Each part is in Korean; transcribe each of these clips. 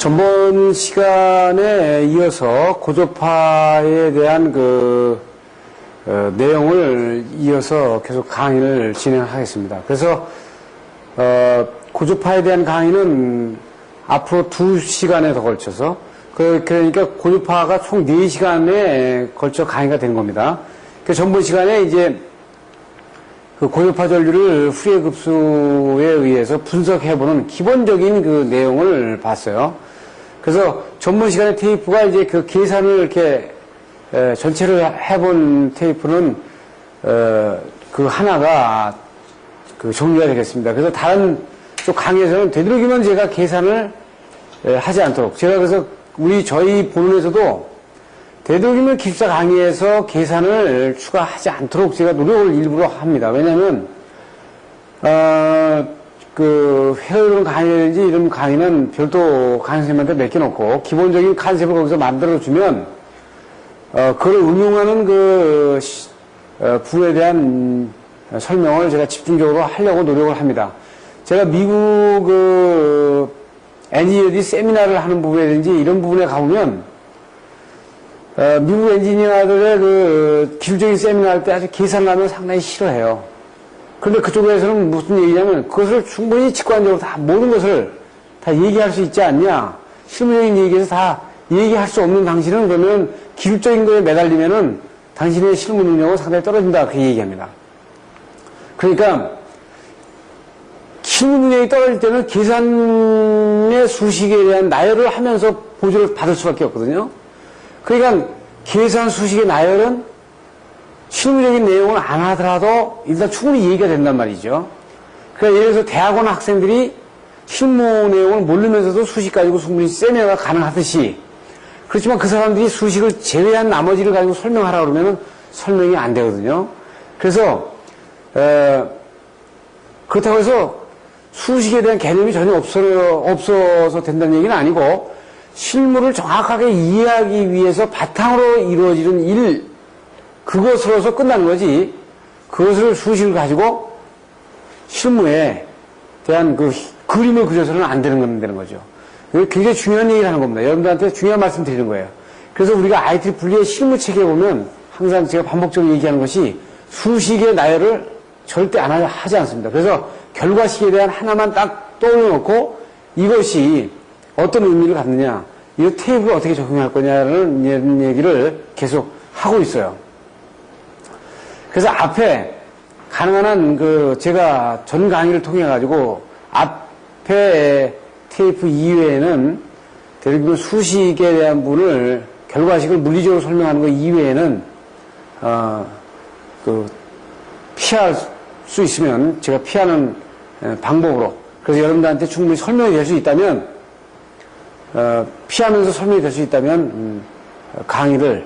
전번 시간에 이어서 고조파에 대한 내용을 이어서 계속 강의를 진행하겠습니다. 그래서 고조파에 대한 강의는 앞으로 2시간에 더 걸쳐서 그러니까 고조파가 총 4시간에 걸쳐 강의가 되는 겁니다. 전번 시간에 이제 그 고조파 전류를 후리에 급수에 의해서 분석해보는 기본적인 내용을 봤어요. 그래서 전번 시간에 테이프가 이제 그 계산을 이렇게 전체를 해본 테이프는 그 하나가 정리가 되겠습니다. 그래서 다른 쪽 강의에서는 되도록이면 제가 계산을 하지 않도록, 제가 그래서 저희 본원에서도 되도록이면 기숙사 강의에서 계산을 추가하지 않도록 제가 노력을 일부러 합니다. 왜냐면 회로이론 강의라든지 이런 강의는 별도 강의 선생님한테 맡겨놓고 기본적인 컨셉을 거기서 만들어주면 그걸 응용하는 부분에 대한 설명을 제가 집중적으로 하려고 노력을 합니다. 제가 미국 엔지니어들이 세미나를 하는 부분이라든지 이런 부분에 가보면 미국 엔지니어들의 기술적인 세미나 할 때 아주 계산을 하면 상당히 싫어해요. 그런데 그쪽에서는 무슨 얘기냐면 그것을 충분히 직관적으로 다 모든 것을 다 얘기할 수 있지 않냐. 실무적인 얘기에서 다 얘기할 수 없는 당신은 그러면 기술적인 거에 매달리면은 당신의 실무 능력은 상당히 떨어진다. 그 얘기합니다. 그러니까 실무 능력이 떨어질 때는 계산의 수식에 대한 나열을 하면서 보조를 받을 수밖에 없거든요. 그러니까 계산 수식의 나열은 실무적인 내용을 안 하더라도 일단 충분히 얘기가 된단 말이죠. 그러니까 예를 들어서 대학원 학생들이 실무 내용을 모르면서도 수식 가지고 충분히 세미나가 가능하듯이, 그렇지만 그 사람들이 수식을 제외한 나머지를 가지고 설명하라고 그러면 설명이 안 되거든요. 그래서 그렇다고 해서 수식에 대한 개념이 전혀 없어서 된다는 얘기는 아니고, 실무를 정확하게 이해하기 위해서 바탕으로 이루어지는 일, 그것으로서 끝나는 거지, 그것을 수식을 가지고 실무에 대한 그림을 그려서는 안 되는 거죠. 굉장히 중요한 얘기를 하는 겁니다. 여러분들한테 중요한 말씀 드리는 거예요. 그래서 우리가 IEEE의 실무 체계에 보면 항상 제가 반복적으로 얘기하는 것이 수식의 나열을 절대 하지 않습니다. 그래서 결과식에 대한 하나만 딱 떠올려 놓고 이것이 어떤 의미를 갖느냐, 이 테이프를 어떻게 적용할 거냐는 얘기를 계속 하고 있어요. 그래서 앞에 가능한 한 제가 전 강의를 통해 가지고 앞에 테이프 이외에는 대부분 수식에 대한 부분을, 결과식을 물리적으로 설명하는 것 이외에는 피할 수 있으면 제가 피하는 방법으로, 그래서 여러분들한테 충분히 설명이 될 수 있다면, 피하면서 설명이 될 수 있다면 강의를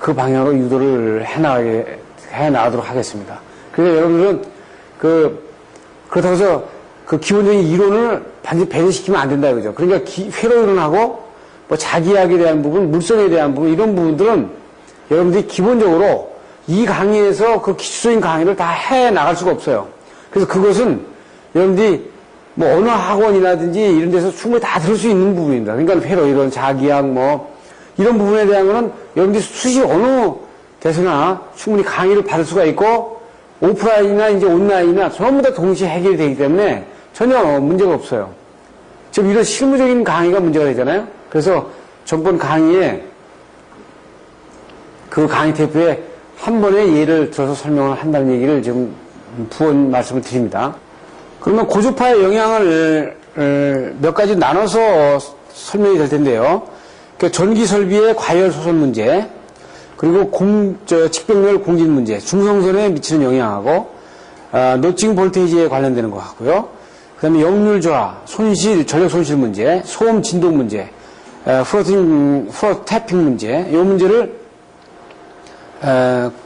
그 방향으로 유도를 해나가도록 하겠습니다. 그래서 여러분들은 그렇다고 해서 기본적인 이론을 반드시 배제시키면 안 된다 이거죠. 그러니까 회로이론하고 자기학에 대한 부분, 물성에 대한 부분, 이런 부분들은 여러분들이 기본적으로 이 강의에서 기초적인 강의를 다 해나갈 수가 없어요. 그래서 그것은 여러분들이 언어 학원이라든지 이런 데서 충분히 다 들을 수 있는 부분입니다. 그러니까 회로이론, 자기학 이런 부분에 대한 거는 여러분들이 수시 어느 데서나 충분히 강의를 받을 수가 있고, 오프라인이나 이제 온라인이나 전부 다 동시에 해결이 되기 때문에 전혀 문제가 없어요. 지금 이런 실무적인 강의가 문제가 되잖아요. 그래서 전번 강의에 그 강의 테이프에 한 번의 예를 들어서 설명을 한다는 얘기를 지금 부언 말씀을 드립니다. 그러면 고조파의 영향을 몇 가지 나눠서 설명이 될 텐데요. 전기 설비의 과열 소선 문제, 그리고 직병렬 공진 문제, 중성선에 미치는 영향하고, 노칭 볼테이지에 관련되는 것 같고요. 그 다음에 역률 저하, 전력 손실 문제, 소음 진동 문제, 프로태핑 문제, 이 문제를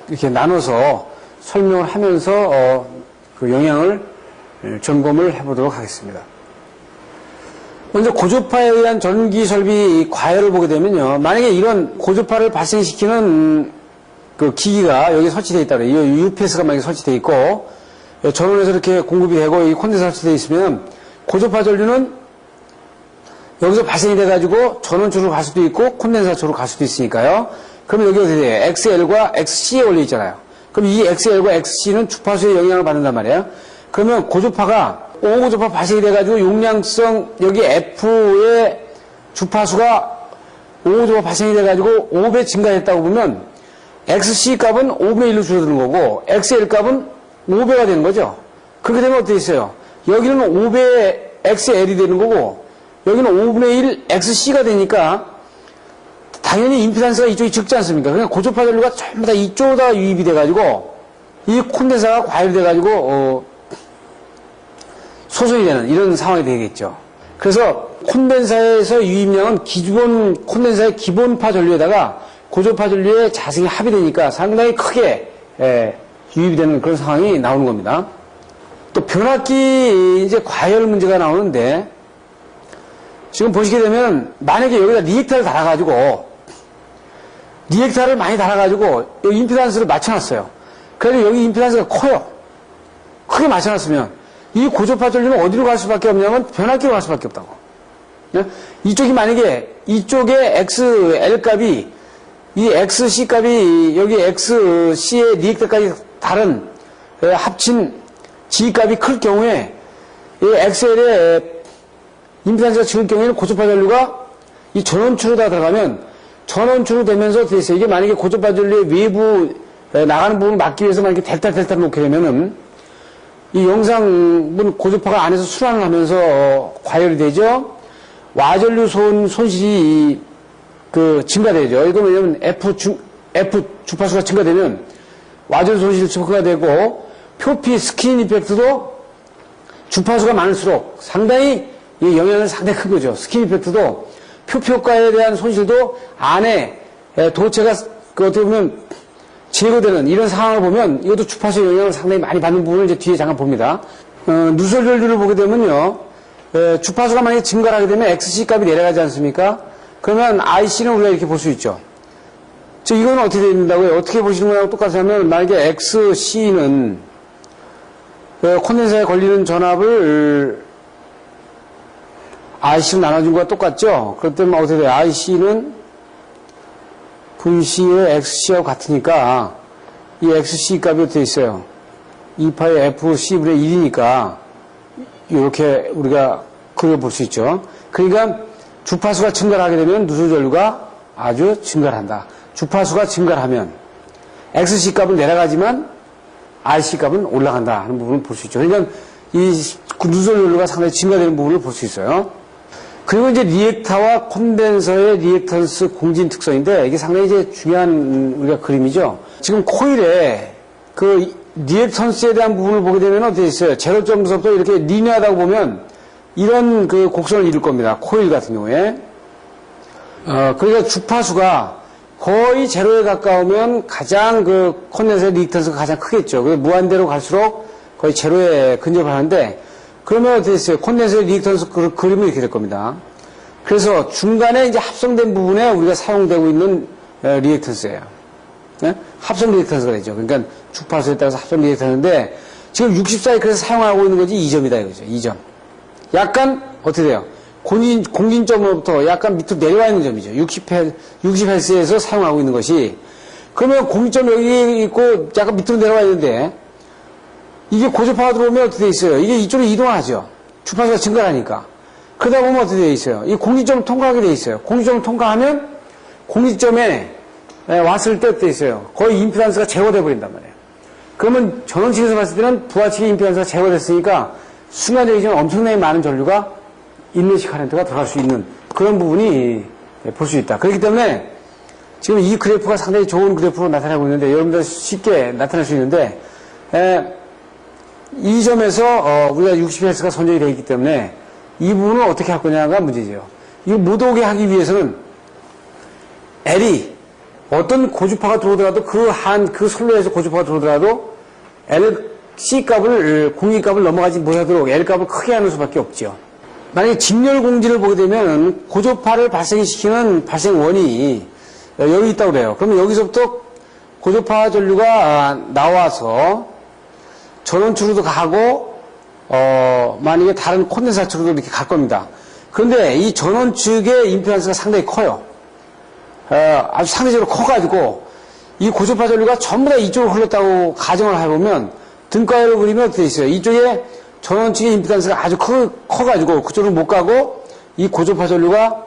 이렇게 나눠서 설명을 하면서 그 영향을 점검을 해보도록 하겠습니다. 먼저 고조파에 의한 전기 설비 과열을 보게 되면요, 만약에 이런 고조파를 발생시키는 기기가 여기 설치되어 있다 그래요. 이 UPS가 만약에 설치되어 있고 전원에서 이렇게 공급이 되고 이 콘덴서가 설치되어 있으면 고조파 전류는 여기서 발생이 돼가지고 전원줄로 갈 수도 있고 콘덴사처로 갈 수도 있으니까요. 그럼 여기 어떻게 돼요? XL과 XC에 걸려 있잖아요. 그럼 이 XL과 XC는 주파수의 영향을 받는단 말이에요. 그러면 고주파가, 오고주파 발생이 돼가지고 용량성, 여기 F의 주파수가 오고주파 발생이 돼가지고 5배 증가했다고 보면 XC 값은 5분의 1로 줄어드는 거고 XL 값은 5배가 되는 거죠. 그렇게 되면 어떻게 있어요? 여기는 5배 XL이 되는 거고 여기는 5분의 1 XC가 되니까 당연히 임피던스가 이쪽이 적지 않습니까? 그냥 고주파 전류가 전부 다 이쪽으로 유입이 돼가지고 이 콘덴사가 과열돼가지고 소송이 되는 이런 상황이 되겠죠. 그래서 콘덴사에서 유입량은 기본 콘덴사의 기본파 전류에다가 고주파 전류의 자승이 합의되니까 상당히 크게 유입이 되는 그런 상황이 나오는 겁니다. 또 변압기 이제 과열 문제가 나오는데 지금 보시게 되면 만약에 여기다 리액터를 달아가지고 리액터를 많이 달아가지고 여기 임피던스를 맞춰놨어요. 그래도 여기 임피던스가 커요. 크게 맞춰놨으면 이 고주파 전류는 어디로 갈 수밖에 없냐면 변압기로 갈 수밖에 없다고. 이쪽이 만약에 이쪽에 XL 값이 이 XC 값이 여기 XC의 리액터까지 다른 합친 G 값이 클 경우에 이 XL의 임피던스가 적을 경우에는 고주파 전류가 이 전원추로다 들어가면 전원추로 되면서 어떻게 있어요? 이게 만약에 고주파 전류의 외부 나가는 부분을 막기 위해서 만약에 델타를 놓게 되면은 이 영상은 고주파가 안에서 순환을 하면서 과열이 되죠. 와전류 손실이 증가되죠. 이거 왜냐면 F 주파수가 증가되면 와전류 손실이 증가되고 표피 스킨 이펙트도 주파수가 많을수록 상당히 이 영향은 상당히 큰 거죠. 스킨 이펙트도 표피 효과에 대한 손실도 안에 도체가 어떻게 보면 제거되는 이런 상황을 보면 이것도 주파수 영향을 상당히 많이 받는 부분을 이제 뒤에 잠깐 봅니다. 누설 전류를 보게 되면요. 주파수가 만약에 증가를 하게 되면 XC 값이 내려가지 않습니까? 그러면 IC는 우리가 이렇게 볼 수 있죠. 이건 어떻게 된다고요? 어떻게 보시는 거랑 똑같으면 만약에 XC는 콘덴서에 걸리는 전압을 IC로 나눠준 거와 똑같죠? 그렇기 때문에 어떻게 돼요? IC는 VC의 XC하고 같으니까 이 XC 값이 어떻게 있어요? 2파의 FC분의 1이니까 이렇게 우리가 그려볼 수 있죠. 그러니까 주파수가 증가를 하게 되면 누설 전류가 아주 증가를 한다. 주파수가 증가를 하면 XC 값은 내려가지만 RC 값은 올라간다 하는 부분을 볼 수 있죠. 그러니까 이 누설 전류가 상당히 증가되는 부분을 볼 수 있어요. 그리고 이제 리액터와 콘덴서의 리액턴스 공진 특성인데 이게 상당히 이제 중요한 우리가 그림이죠. 지금 코일에 그 리액턴스에 대한 부분을 보게 되면 어떻게 있어요? 제로점부터 이렇게 리니어하다고 보면 이런 그 곡선을 이룰 겁니다. 코일 같은 경우에. 그러니까 주파수가 거의 제로에 가까우면 가장 그 콘덴서의 리액턴스가 가장 크겠죠. 그래서 무한대로 갈수록 거의 제로에 근접을 하는데 그러면 어떻게 됐어요? 콘덴서의 리액턴스 그림이 이렇게 될 겁니다. 그래서 중간에 이제 합성된 부분에 우리가 사용되고 있는 리액턴스예요. 네? 합성 리액턴스가 되죠. 그러니까 주파수에 따라서 합성 리액턴스인데 지금 64에 사용하고 있는 것이 2점이다 이거죠. 2점. 약간 어떻게 돼요? 공진점으로부터 약간 밑으로 내려와 있는 점이죠. 60Hz에서 사용하고 있는 것이 그러면 공진점 여기 있고 약간 밑으로 내려와 있는데 이게 고주파가 들어오면 어떻게 돼 있어요? 이게 이쪽으로 이동하죠. 주파수가 증가하니까. 그러다 보면 어떻게 돼 있어요? 이 공기점을 통과하게 돼 있어요. 공기점을 통과하면 공기점에 왔을 때 어떻게 있어요? 거의 임피던스가 제거돼 버린단 말이에요. 그러면 전원측에서 봤을 때는 부하측의 임피던스가 제거됐으니까 순간적이지만 엄청나게 많은 전류가 인내시 커런트가 들어갈 수 있는 그런 부분이 볼 수 있다. 그렇기 때문에 지금 이 그래프가 상당히 좋은 그래프로 나타나고 있는데 여러분들 쉽게 나타날 수 있는데 이 점에서 우리가 60Hz가 선정이 되어 있기 때문에 이 부분을 어떻게 할 거냐가 문제죠. 이거 못 오게 하기 위해서는 L이 어떤 고주파가 들어오더라도 그 선로에서 고주파가 들어오더라도 C 값을 공기값을 넘어가지 못하도록 L 값을 크게 하는 수밖에 없죠. 만약에 직렬 공진을 보게 되면 고주파를 발생시키는 발생원이 여기 있다고 그래요. 그러면 여기서부터 고주파 전류가 나와서 전원추로도 가고 만약에 다른 콘덴사처로도 이렇게 갈 겁니다. 그런데 이 전원 측의 임피던스가 상당히 커요. 아주 상대적으로 커가지고 이 고주파 전류가 전부 다 이쪽으로 흘렀다고 가정을 해보면 등가열을 그리면 어떻게 있어요? 이쪽에 전원 측의 임피던스가 아주 커가지고 그쪽으로 못 가고 이 고주파 전류가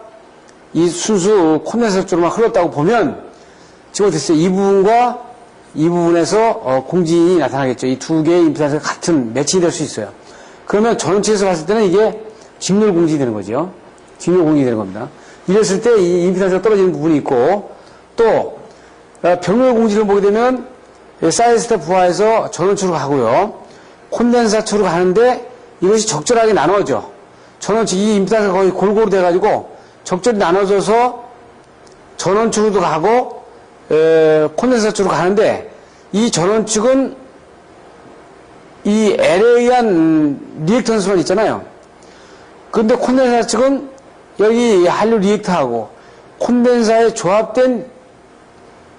이 순수 콘덴서 쪽으로만 흘렀다고 보면 지금 어떻게 있어요? 이 부분과 이 부분에서 공진이 나타나겠죠. 이 두 개의 임피던스가 같은 매칭이 될 수 있어요. 그러면 전원 측에서 봤을 때는 이게 직렬 공진이 되는 거죠. 직렬 공진이 되는 겁니다. 이랬을 때 이 임피던스가 떨어지는 부분이 있고 또 병렬 공진을 보게 되면 사이스타 부하에서 전원축으로 가고요. 콘덴사축으로 가는데 이것이 적절하게 나눠져. 전원축 이 임피던스가 거의 골고루 돼가지고 적절히 나눠져서 전원축으로도 가고 콘덴사축으로 가는데 이 전원축은 이 L에 의한 리액턴스만 있잖아요. 그런데 콘덴사 측은 여기 한류 리액터하고 콘덴사에 조합된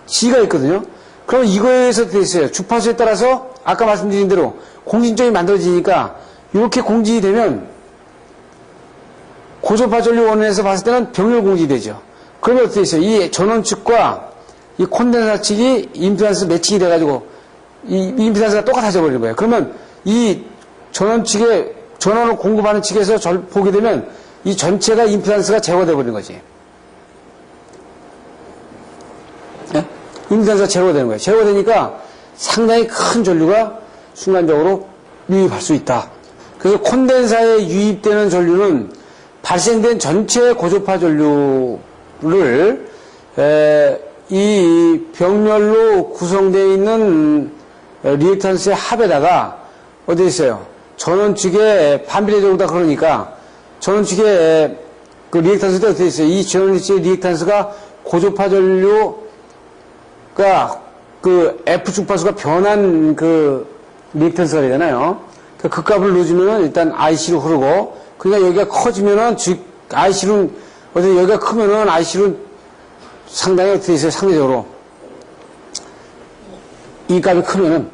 G가 있거든요. 그럼 이거에 의해서 되어 있어요. 주파수에 따라서 아까 말씀드린 대로 공진점이 만들어지니까 이렇게 공진이 되면 고주파 전류 원에서 봤을 때는 병렬 공진이 되죠. 그러면 어떻게 있어요? 이 전원 측과 이 콘덴사 측이 임피던스 매칭이 돼가지고 이 임피던스가 똑같아져 버리는 거예요. 그러면 이 전원 측에 전원을 공급하는 측에서 보게 되면 이 전체가 임피던스가 제거돼 버리는 거지. 네? 임피던스가 제거되는 거예요. 제거되니까 상당히 큰 전류가 순간적으로 유입할 수 있다. 그래서 콘덴사에 유입되는 전류는 발생된 전체 고주파 전류를 이 병렬로 구성되어 있는 리액턴스의 합에다가 어디 있어요? 전원 측에 반비례적으로 다 그러니까 전원 측에 그 리액턴스가 어떻게 있어요? 이 전원 측의 리액턴스가 고주파 전류가 그 F 주파수가 변한 그 리액턴스가 되잖아요. 그 값을 넣어주면은 일단 IC로 흐르고 그러니까 여기가 커지면은 즉 IC는 어디 여기가 크면은 IC는 상당히 어떻게 있어요? 상대적으로 이 값이 크면은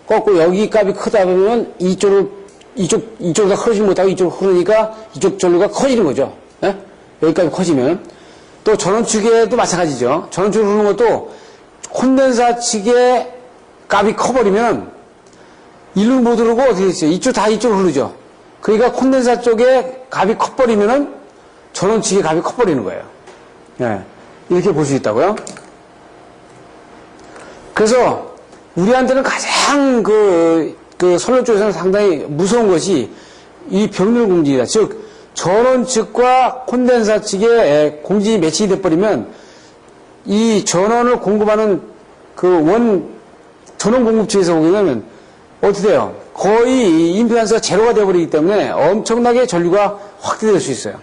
거꾸로 여기 값이 크다 보면 이쪽으로 다 흐르지 못하고 이쪽으로 흐르니까 이쪽 전류가 커지는 거죠. 예? 여기 값이 커지면 또 전원 측에도 마찬가지죠. 전원 측으로 흐르는 것도 콘덴사 측의 값이 커버리면 일로 못 흐르고 어떻게 됐어요? 이쪽으로 흐르죠. 그러니까 콘덴사 쪽에 값이 커버리면은 전원 측의 값이 커버리는 거예요. 예. 이렇게 볼 수 있다고요. 그래서 우리한테는 가장 선로 쪽에서는 상당히 무서운 것이 이 병렬 공진이다. 즉 전원 측과 콘덴사 측에 공진이 매칭이 돼버리면 이 전원을 공급하는 전원 공급 측에서 보게 되면 어떻게 돼요? 거의 임피던스가 제로가 되어버리기 때문에 엄청나게 전류가 확대될 수 있어요.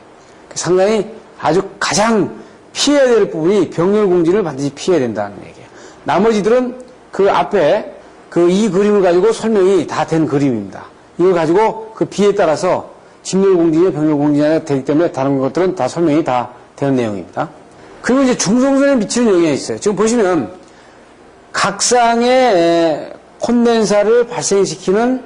상당히 아주 가장 피해야 될 부분이 병렬 공진을 반드시 피해야 된다는 얘기예요. 나머지들은 그 앞에 이 그림을 가지고 설명이 다 된 그림입니다. 이걸 가지고 그 비에 따라서 직렬 공진이나 병렬 공진이 되기 때문에 다른 것들은 다 설명이 다 되는 내용입니다. 그리고 이제 중성선에 미치는 영향이 있어요. 지금 보시면 각상의 콘덴사를 발생시키는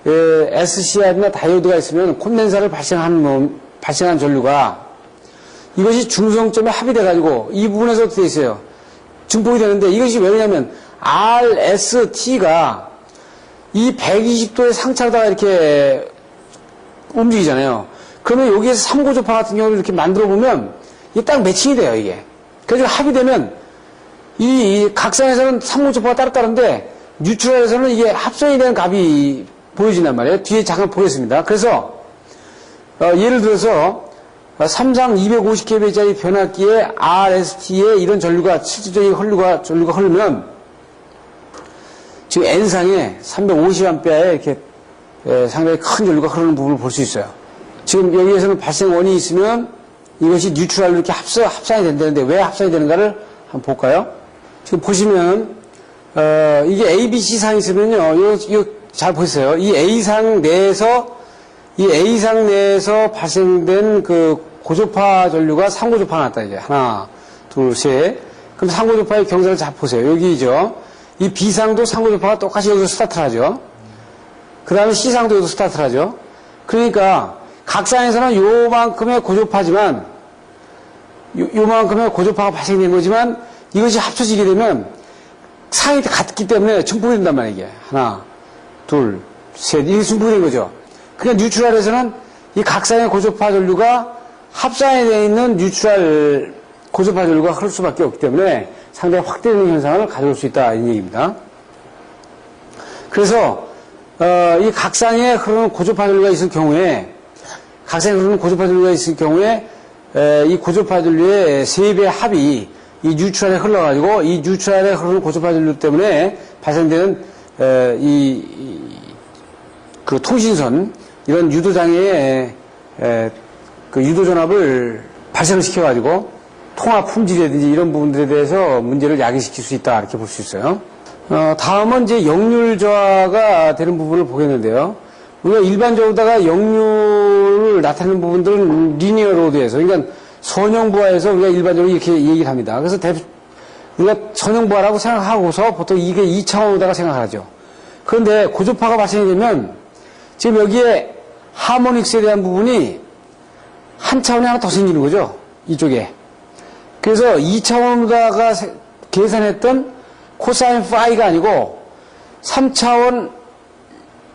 SCR이나 다이오드가 있으면 콘덴사를 발생한 전류가 이것이 중성점에 합의돼가지고 이 부분에서 어떻게 있어요? 증폭이 되는데 이것이 왜 그러냐면 RST가 이 120도의 상차로다가 이렇게 움직이잖아요. 그러면 여기에서 3고주파 같은 경우를 이렇게 만들어 보면 이게 딱 매칭이 돼요, 이게. 그래서 합의되면 이 각상에서는 3고주파가 따로따로인데 뉴트럴에서는 이게 합성이 되는 값이 보여진단 말이에요. 뒤에 잠깐 보겠습니다. 그래서 예를 들어서 삼상 250kV짜리 변압기에 RST에 이런 전류가 실질적인 전류가 흐르면 지금 N상에 350A에 이렇게 상당히 큰 전류가 흐르는 부분을 볼 수 있어요. 지금 여기에서는 발생원이 있으면 이것이 뉴트럴로 이렇게 합산이 된다는데 왜 합산이 되는가를 한번 볼까요? 지금 보시면 이게 ABC 상이 있으면요. 이거 잘 보세요. 이 A상 내에서 발생된 그 고주파 전류가 3고주파가 났다, 이제. 하나, 둘, 셋. 그럼 3고주파의 경사를 잘 보세요. 여기죠. 이 B상도 3고주파가 똑같이 여기서 스타트를 하죠. 그 다음에 C상도 여기서 스타트를 하죠. 그러니까 각상에서는 요만큼의 고조파지만, 요만큼의 고조파가 발생된 거지만, 이것이 합쳐지게 되면 상이 같기 때문에 증폭이 된단 말이에요, 이게. 하나, 둘, 셋. 이게 증폭이 된 거죠. 그러니까 뉴트럴에서는 이 각상의 고조파 전류가 합상에 되어 있는 뉴트럴 고조파 전류가 흐를 수밖에 없기 때문에 상당히 확대되는 현상을 가져올 수 있다, 이 얘기입니다. 그래서, 이 각상에 흐르는 고조파 전류가 있을 경우에, 각상에 흐르는 고조파 전류가 있을 경우에, 이 고조파 전류의 3배의 합이 이 뉴트럴에 흘러가지고 이 뉴트럴에 흐르는 고조파 전류 때문에 발생되는 그 통신선 이런 유도장애의 그 유도전압을 발생을 시켜가지고 통화 품질이라든지 이런 부분들에 대해서 문제를 야기시킬 수 있다 이렇게 볼 수 있어요. 다음은 이제 역률 저하가 되는 부분을 보겠는데요. 우리가 일반적으로다가 역률을 나타내는 부분들은 리니어 로드에서, 그러니까 선형부하에서 우리가 일반적으로 이렇게 얘기를 합니다. 그래서 우리가 선형부하라고 생각하고서 보통 이게 2차원으로다가 생각하죠. 그런데 고조파가 발생이 되면 지금 여기에 하모닉스에 대한 부분이 한 차원이 하나 더 생기는 거죠. 이쪽에. 그래서 2차원으로다가 계산했던 코사인 파이가 아니고 3차원인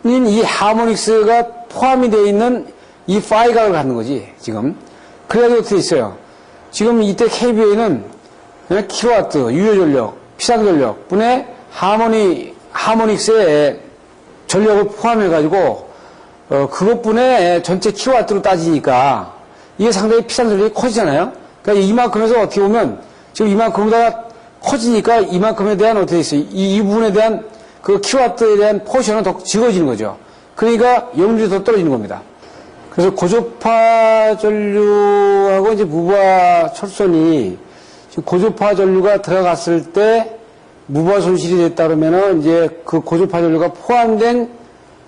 이 하모닉스가 포함이 되어 있는 이 파이각을 갖는 거지, 지금. 그래가지고 어떻게 있어요? 지금 이때 KVA는 킬로와트, 유효전력, 피상전력 분의 하모닉스의 전력을 포함해가지고, 그것분의 전체 킬로와트로 따지니까, 이게 상당히 피상전력이 커지잖아요? 그러니까 이만큼에서 어떻게 보면, 지금 이만큼보다 커지니까 이만큼에 대한 어떻게 있어요? 이 부분에 대한 그 킬로와트에 대한 포션은 더 적어지는 거죠. 그러니까 역률이 더 떨어지는 겁니다. 그래서 고조파 전류하고 이제 무바 철선이 지금 고조파 전류가 들어갔을 때 무바 손실이 됐다 그러면은 이제 그 고조파 전류가 포함된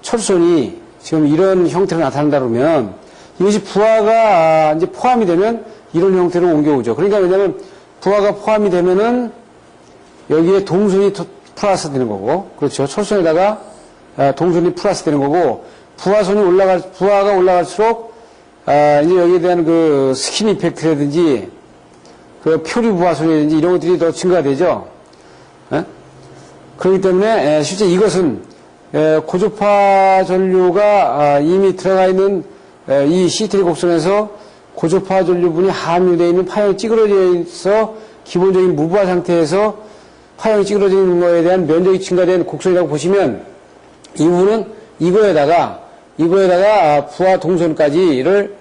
철선이 지금 이런 형태로 나타난다 그러면 이것이 부하가 이제 포함이 되면 이런 형태로 옮겨오죠. 그러니까 왜냐면 부하가 포함이 되면은 여기에 동선이 플러스 되는 거고, 그렇죠. 철선에다가 동선이 플러스 되는 거고, 부하가 올라갈수록, 이제 여기에 대한 그 스킨 이펙트라든지, 그 표류 부하선이라든지 이런 것들이 더 증가되죠. 그렇기 때문에, 실제 이것은, 고조파 전류가 이미 들어가 있는 이 시트리 곡선에서 고조파 전류분이 함유되어 있는 파형이 찌그러져 있어 기본적인 무부하 상태에서 파형이 찌그러지는 거에 대한 면적이 증가된 곡선이라고 보시면 이 부분은 이거에다가 부하 동선까지를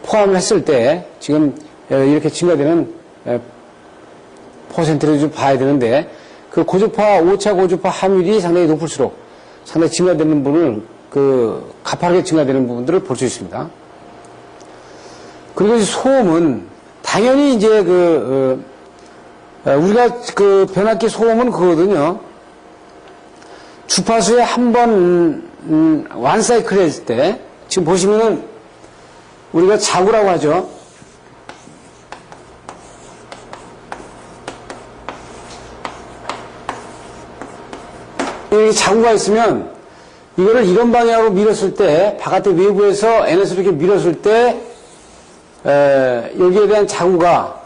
포함했을 때 지금 이렇게 증가되는 퍼센트를 좀 봐야 되는데 그 고조파 5차 고조파 함유율이 상당히 높을수록 상당히 증가되는 부분을 그 가파르게 증가되는 부분들을 볼 수 있습니다. 그리고 소음은 당연히 이제 우리가 그 변압기 소음은 그거거든요. 주파수에 한 번 완 사이클 했을 때 지금 보시면은 우리가 자구라고 하죠. 여기 자구가 있으면 이거를 이런 방향으로 밀었을 때 바깥에 외부에서 NS로 이렇게 밀었을 때 여기에 대한 자구가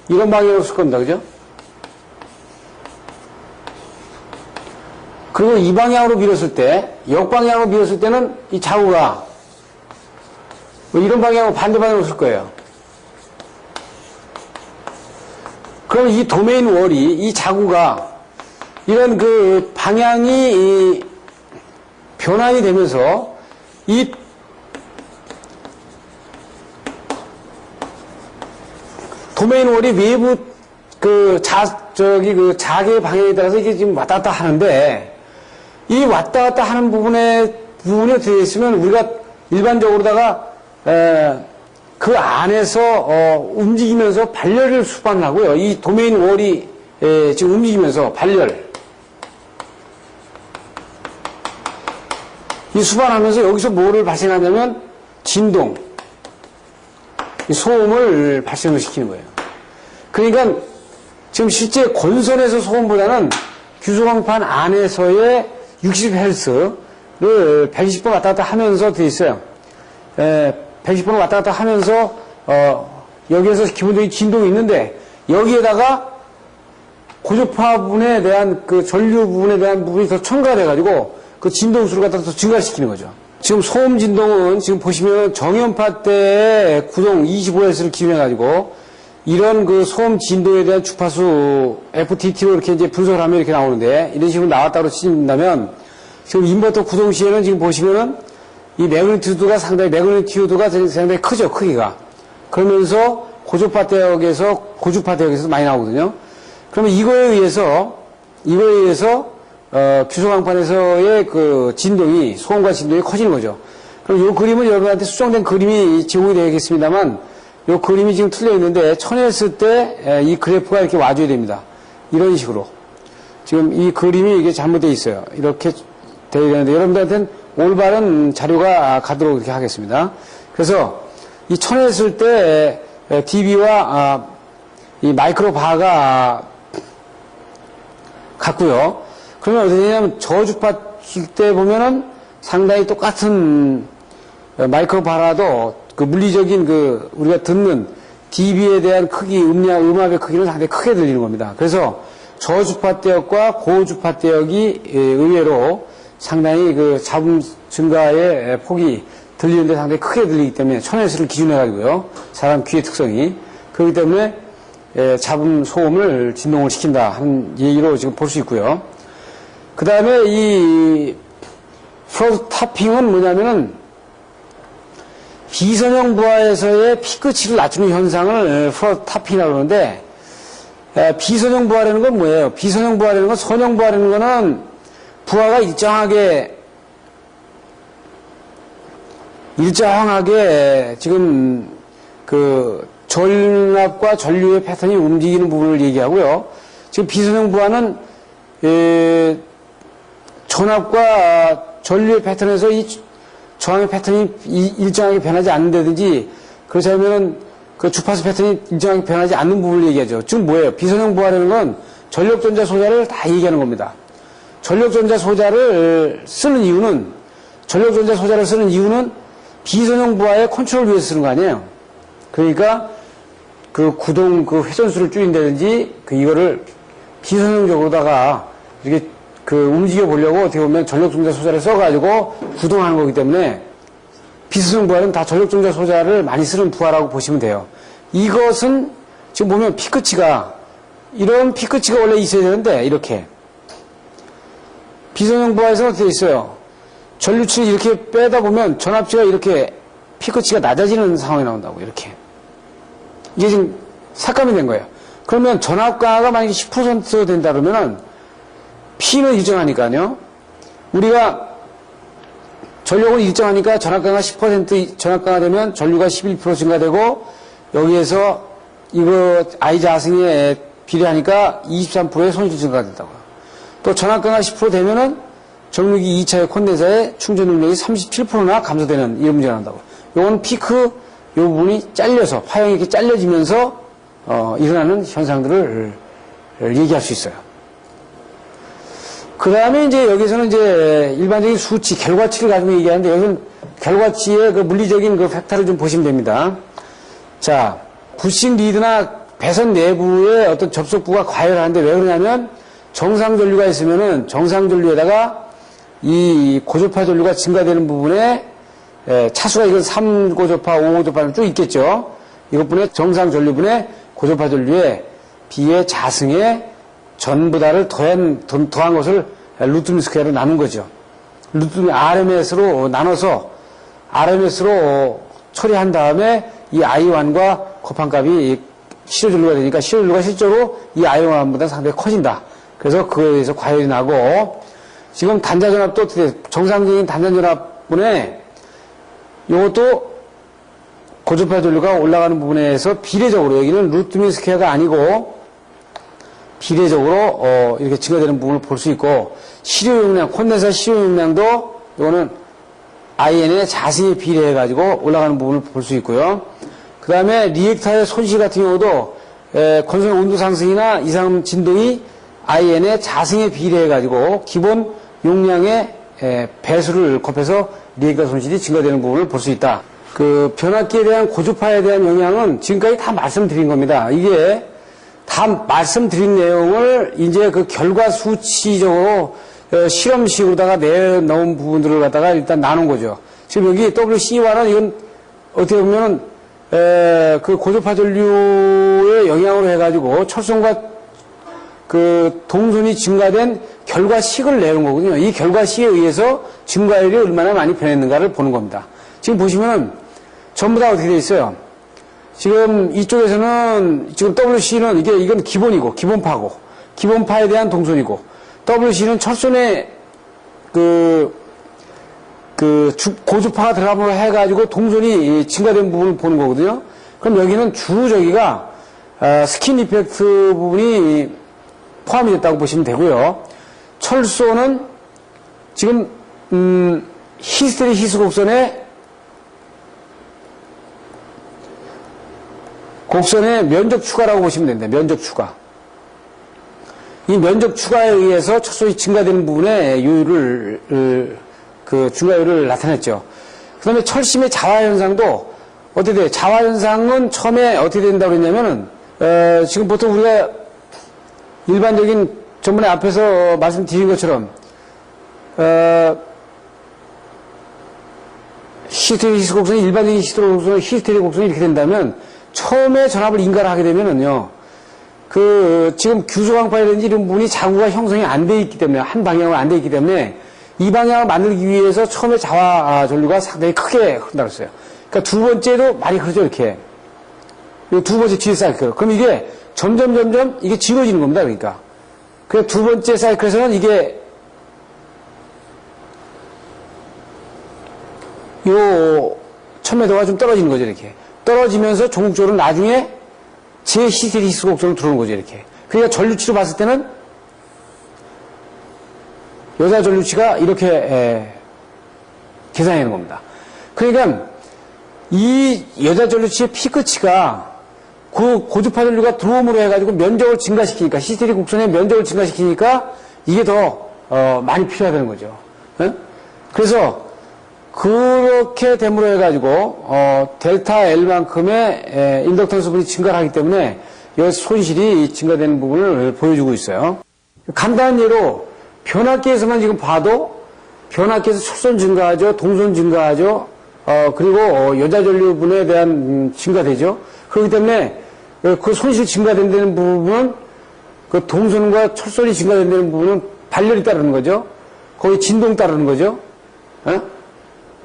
이런 방향으로 쓸 겁니다. 그죠? 그리고 이 방향으로 밀었을 때, 역방향으로 밀었을 때는 이 자구가 이런 방향으로 반대 방향으로 쓸 거예요. 그럼 이 도메인 월이, 이 자구가 이런 그 방향이 변환이 되면서 이 도메인 월이 외부 자기의 방향에 따라서 이게 지금 왔다 갔다 하는데 이 왔다 갔다 하는 부분이 어떻게 있으면 우리가 일반적으로다가 그 안에서 움직이면서 발열을 수반하고요. 이 도메인 월이 지금 움직이면서 발열 이 수반하면서 여기서 뭐를 발생하냐면 진동, 소음을 발생을 시키는 거예요. 그러니까 지금 실제 권선에서 소음보다는 규소광판 안에서의 60Hz 120번 왔다 갔다 하면서 돼 있어요. 120번 왔다 갔다 하면서 여기에서 기본적인 진동이 있는데 여기에다가 고주파 부분에 대한 그 전류 부분에 대한 부분이 더 첨가가 돼가지고 그 진동수를 갖다 더 증가시키는 거죠. 지금 소음 진동은 지금 보시면 정연파 때의 구동 25Hz를 기준해가지고 이런 그 소음 진동에 대한 주파수 FTT로 이렇게 이제 분석을 하면 이렇게 나오는데 이런 식으로 나왔다고 치신다면 지금 인버터 구동 시에는 지금 보시면은 이 매그니튜드가 상당히 크죠, 크기가. 그러면서 고주파 대역에서 많이 나오거든요. 그러면 이거에 의해서 규소광판에서의 그 진동이, 소음과 진동이 커지는 거죠. 그럼 이 그림은 여러분한테 수정된 그림이 제공이 되겠습니다만, 이 그림이 지금 틀려 있는데, 쳐냈을 때 이 그래프가 이렇게 와줘야 됩니다. 이런 식으로. 지금 이 그림이 이게 잘못되어 있어야 이렇게 되어야 되는데, 여러분들한테는 올바른 자료가 가도록 이렇게 하겠습니다. 그래서 이 쳐냈을 때 dB와 이 마이크로 바가 같고요. 그러면 어떻게 되냐면 저주파일 때 보면은 상당히 똑같은 마이크로 바라도 그 물리적인 그 우리가 듣는 dB에 대한 크기, 음압의 크기는 상당히 크게 들리는 겁니다. 그래서 저주파 대역과 고주파 대역이 의외로 상당히 그 잡음 증가의 폭이 들리는데 상당히 크게 들리기 때문에 1000Hz를 기준해가지고요. 사람 귀의 특성이. 그렇기 때문에 잡음 소음을 진동을 시킨다 하는 얘기로 지금 볼 수 있고요. 그 다음에 이 플러스 타핑은 뭐냐면은 비선형 부하에서의 피크치를 낮추는 현상을 플러스 타핑이라고 그러는데 비선형 부하라는 건 뭐예요? 비선형 부하라는 건 선형 부하라는 거는 부하가 일정하게 지금 그 전압과 전류의 패턴이 움직이는 부분을 얘기하고요. 지금 비선형 부하는 전압과 전류의 패턴에서 이 저항의 패턴이 일정하게 변하지 않는다든지 그렇지 않으면 그 주파수 패턴이 일정하게 변하지 않는 부분을 얘기하죠. 지금 뭐예요? 비선형 부하라는 건 전력전자 소자를 다 얘기하는 겁니다. 전력전자 소자를 쓰는 이유는 비선형 부하의 컨트롤 위해서 쓰는 거 아니에요? 그러니까 그 구동 그 회전수를 줄인다든지 이거를 비선형적으로다가 이렇게 그 움직여 보려고 어떻게 보면 전력전자 소자를 써가지고 구동하는 거기 때문에 비선형 부하는 다 전력전자 소자를 많이 쓰는 부하라고 보시면 돼요. 이것은 지금 보면 이런 피크치가 원래 있어야 되는데 이렇게 비선형 부하에서는 어떻게 있어요? 전류치를 이렇게 빼다 보면 전압치가 이렇게 피크치가 낮아지는 상황이 나온다고 이렇게 이게 지금 삭감이 된 거예요. 그러면 전압 강화가 만약에 10% 된다 그러면은 P는 일정하니까요. 우리가 전력은 일정하니까 전압 강화 10% 전압 강화되면 전류가 11% 증가되고 여기에서 이거 I 자승에 비례하니까 23%의 손실 증가된다고요. 또 전압 강화 10% 되면은 정유기 2차의 콘덴서의 충전 능력이 37%나 감소되는 이런 문제가 난다고. 요건 피크 요 부분이 잘려서 파형이 이렇게 잘려지면서 일어나는 현상들을 얘기할 수 있어요. 그 다음에 이제 여기서는 이제 일반적인 수치, 결과치를 가지고 얘기하는데 여기는 결과치의 그 물리적인 그 팩터를 좀 보시면 됩니다. 자, 부싱 리드나 배선 내부의 어떤 접속부가 과열하는데 왜 그러냐면 정상 전류가 있으면은 정상 전류에다가 이 고주파 전류가 증가되는 부분에 차수가 이건 3고주파, 5고주파는 쭉 있겠죠. 이것분에 정상 전류분에 고주파 전류에 비의 자승에 전부 다를 더한 것을 루트미 스퀘어로 나눈 거죠. 루트미 RMS로 나눠서 RMS로 처리한 다음에 이 I1과 곱한값이 실효전류가 되니까 실효전류가 실제로 이 I1보다 상당히 커진다. 그래서 그거에 의해서 과열이 나고 지금 단자전압도 어떻게 정상적인 단자전압분에 이것도 고주파 전류가 올라가는 부분에서 비례적으로 여기는 루트미 스퀘어가 아니고 비례적으로 이렇게 증가되는 부분을 볼 수 있고 실효 용량, 콘덴서 실효 용량도 이거는 IN의 자승에 비례해 가지고 올라가는 부분을 볼 수 있고요. 그 다음에 리액터의 손실 같은 경우도 건설 온도 상승이나 이상 진동이 IN의 자승에 비례해 가지고 기본 용량의 배수를 곱해서 리액과 손실이 증가되는 부분을 볼 수 있다. 그 변압기에 대한 고주파에 대한 영향은 지금까지 다 말씀드린 겁니다. 이게 다 말씀드린 내용을 이제 그 결과 수치적으로 실험식으로다가 내놓은 부분들을 갖다가 일단 나눈 거죠. 지금 여기 WC1은 이건 어떻게 보면은 그 고주파 전류의 영향으로 해가지고 철선과 그 동선이 증가된 결과식을 내는 거거든요. 이 결과식에 의해서 증가율이 얼마나 많이 변했는가를 보는 겁니다. 지금 보시면은 전부 다 어떻게 되어 있어요? 지금 이쪽에서는 지금 WC는 이건 기본이고 기본파에 대한 동선이고 WC는 철선의 고주파가 들어가므로 해가지고 동선이 증가된 부분을 보는 거거든요. 그럼 여기는 주로 저기가 스킨 이펙트 부분이 포함이 됐다고 보시면 되고요. 철소는 지금 히스테리 히스곡선의 면적 추가라고 보시면 됩니다. 면적 추가. 이 면적 추가에 의해서 철소이 증가되는 부분의 요율을 증가율을 나타냈죠. 그 다음에 철심의 자화 현상도 어떻게 돼요? 자화 현상은 처음에 어떻게 된다고 그랬냐면은 지금 보통 우리가 일반적인 전번에 앞에서 말씀드린 것처럼 히스테리 히스곡선이 일반적인 히스테리 곡선이 이렇게 된다면 처음에 전압을 인가를 하게 되면은요, 지금 규소광파라든지 이런 부분이 자구가 형성이 안 돼 있기 때문에, 한 방향으로 안 돼 있기 때문에, 이 방향을 만들기 위해서 처음에 자화 전류가 상당히 크게 흐른다고 했어요. 그러니까 두 번째도 많이 흐르죠, 이렇게. 두 번째 뒤에 사이클. 그럼 이게 점점 이게 길어지는 겁니다, 그러니까. 그래서 두 번째 사이클에서는 이게, 요, 1000m가 좀 떨어지는 거죠, 이렇게. 떨어지면서 종국적으로 나중에 제 히스테리 히스곡선으로 들어오는 거죠, 이렇게. 그러니까 전류치로 봤을 때는 여자 전류치가 이렇게 계산하는 겁니다. 그러니까 이 여자 전류치의 피크치가 그 고주파 전류가 들어옴으로 해가지고 면적을 증가시키니까, 히스테리 곡선의 면적을 증가시키니까 이게 더 많이 필요하다는 거죠. 네? 그래서 그렇게 됨으로 해가지고 델타 L만큼의 인덕턴스 분이 증가를 하기 때문에 이 손실이 증가되는 부분을 보여주고 있어요. 간단한 예로 변압기에서만 지금 봐도 변압기에서 철선 증가하죠, 동선 증가하죠, 그리고 여자 전류분에 대한 증가되죠. 그렇기 때문에 그 손실 증가된다는 부분은 그 동선과 철선이 증가된다는 부분은 발열이 따르는 거죠. 거기 진동 따르는 거죠.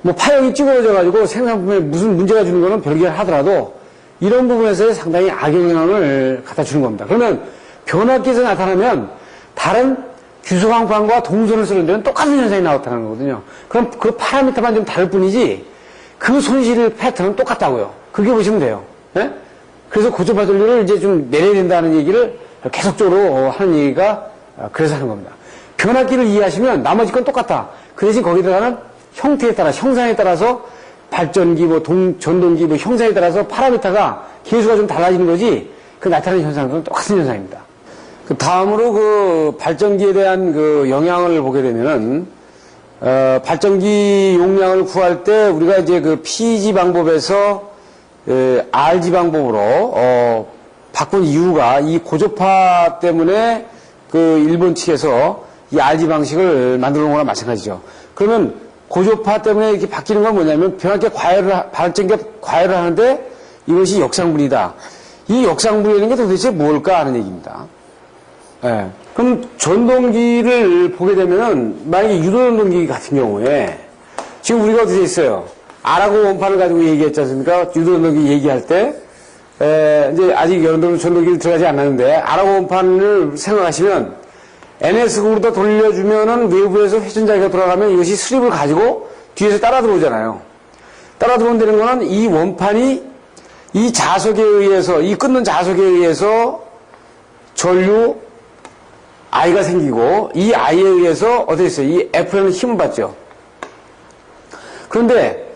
뭐 파형이 찌그러져가지고 생산품에 무슨 문제가 주는 거는 별개 하더라도 이런 부분에서 상당히 악영향을 갖다 주는 겁니다. 그러면 변압기에서 나타나면 다른 규소광판과 동선을 쓰는 데는 똑같은 현상이 나타나는 거거든요. 그럼 그 파라미터만 좀 다를 뿐이지 그 손실 패턴은 똑같다고요. 그렇게 보시면 돼요. 네? 그래서 고주파 전류를 이제 좀 내려야 된다는 얘기를 계속적으로 하는 얘기가 그래서 하는 겁니다. 변압기를 이해하시면 나머지 건 똑같다. 그 대신 거기 들어가는 형태에 따라, 형상에 따라서 발전기, 전동기, 형상에 따라서 파라미터가 계수가 좀 달라지는 거지, 그 나타나는 현상은 똑같은 현상입니다. 그 다음으로 그 발전기에 대한 그 영향을 보게 되면은, 발전기 용량을 구할 때 우리가 이제 그 PG 방법에서 RG 방법으로, 바꾼 이유가 이 고주파 때문에 그 일본 측에서 이 RG 방식을 만들어 놓은 거랑 마찬가지죠. 그러면 고주파 때문에 이렇게 바뀌는 건 뭐냐면 변압기 발전기 과열을 하는데 이것이 역상분이다. 이 역상분이라는 게 도대체 뭘까 하는 얘기입니다. 네. 그럼 전동기를 보게 되면은 만약에 유도전동기 같은 경우에 지금 우리가 어떻게 있어요? R하고 원판을 가지고 얘기했지 않습니까? 유도전동기 얘기할 때 이제 아직 여러분들은 전동기를 들어가지 않았는데 R하고 원판을 생각하시면 NS극으로 돌려주면은 외부에서 회전자기가 돌아가면 이것이 수립을 가지고 뒤에서 따라 들어오잖아요. 따라 들어온다는 거는 이 원판이 이 자석에 의해서, 이 끊는 자석에 의해서 전류 I가 생기고 이 I에 의해서 어떻게 했어요? 이 F에는 힘을 받죠. 그런데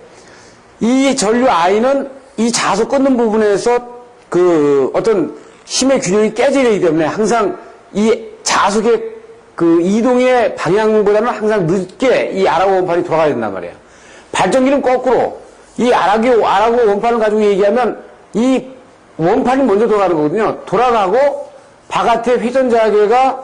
이 전류 I는 이 자석 끊는 부분에서 그 어떤 힘의 균형이 깨지기 때문에 항상 이 자석의 그 이동의 방향보다는 항상 늦게 이 R하고 원판이 돌아가야 된단 말이에요. 발전기는 거꾸로 이 R하고 원판을 가지고 얘기하면 이 원판이 먼저 돌아가는 거거든요. 돌아가고 바깥에 회전자계가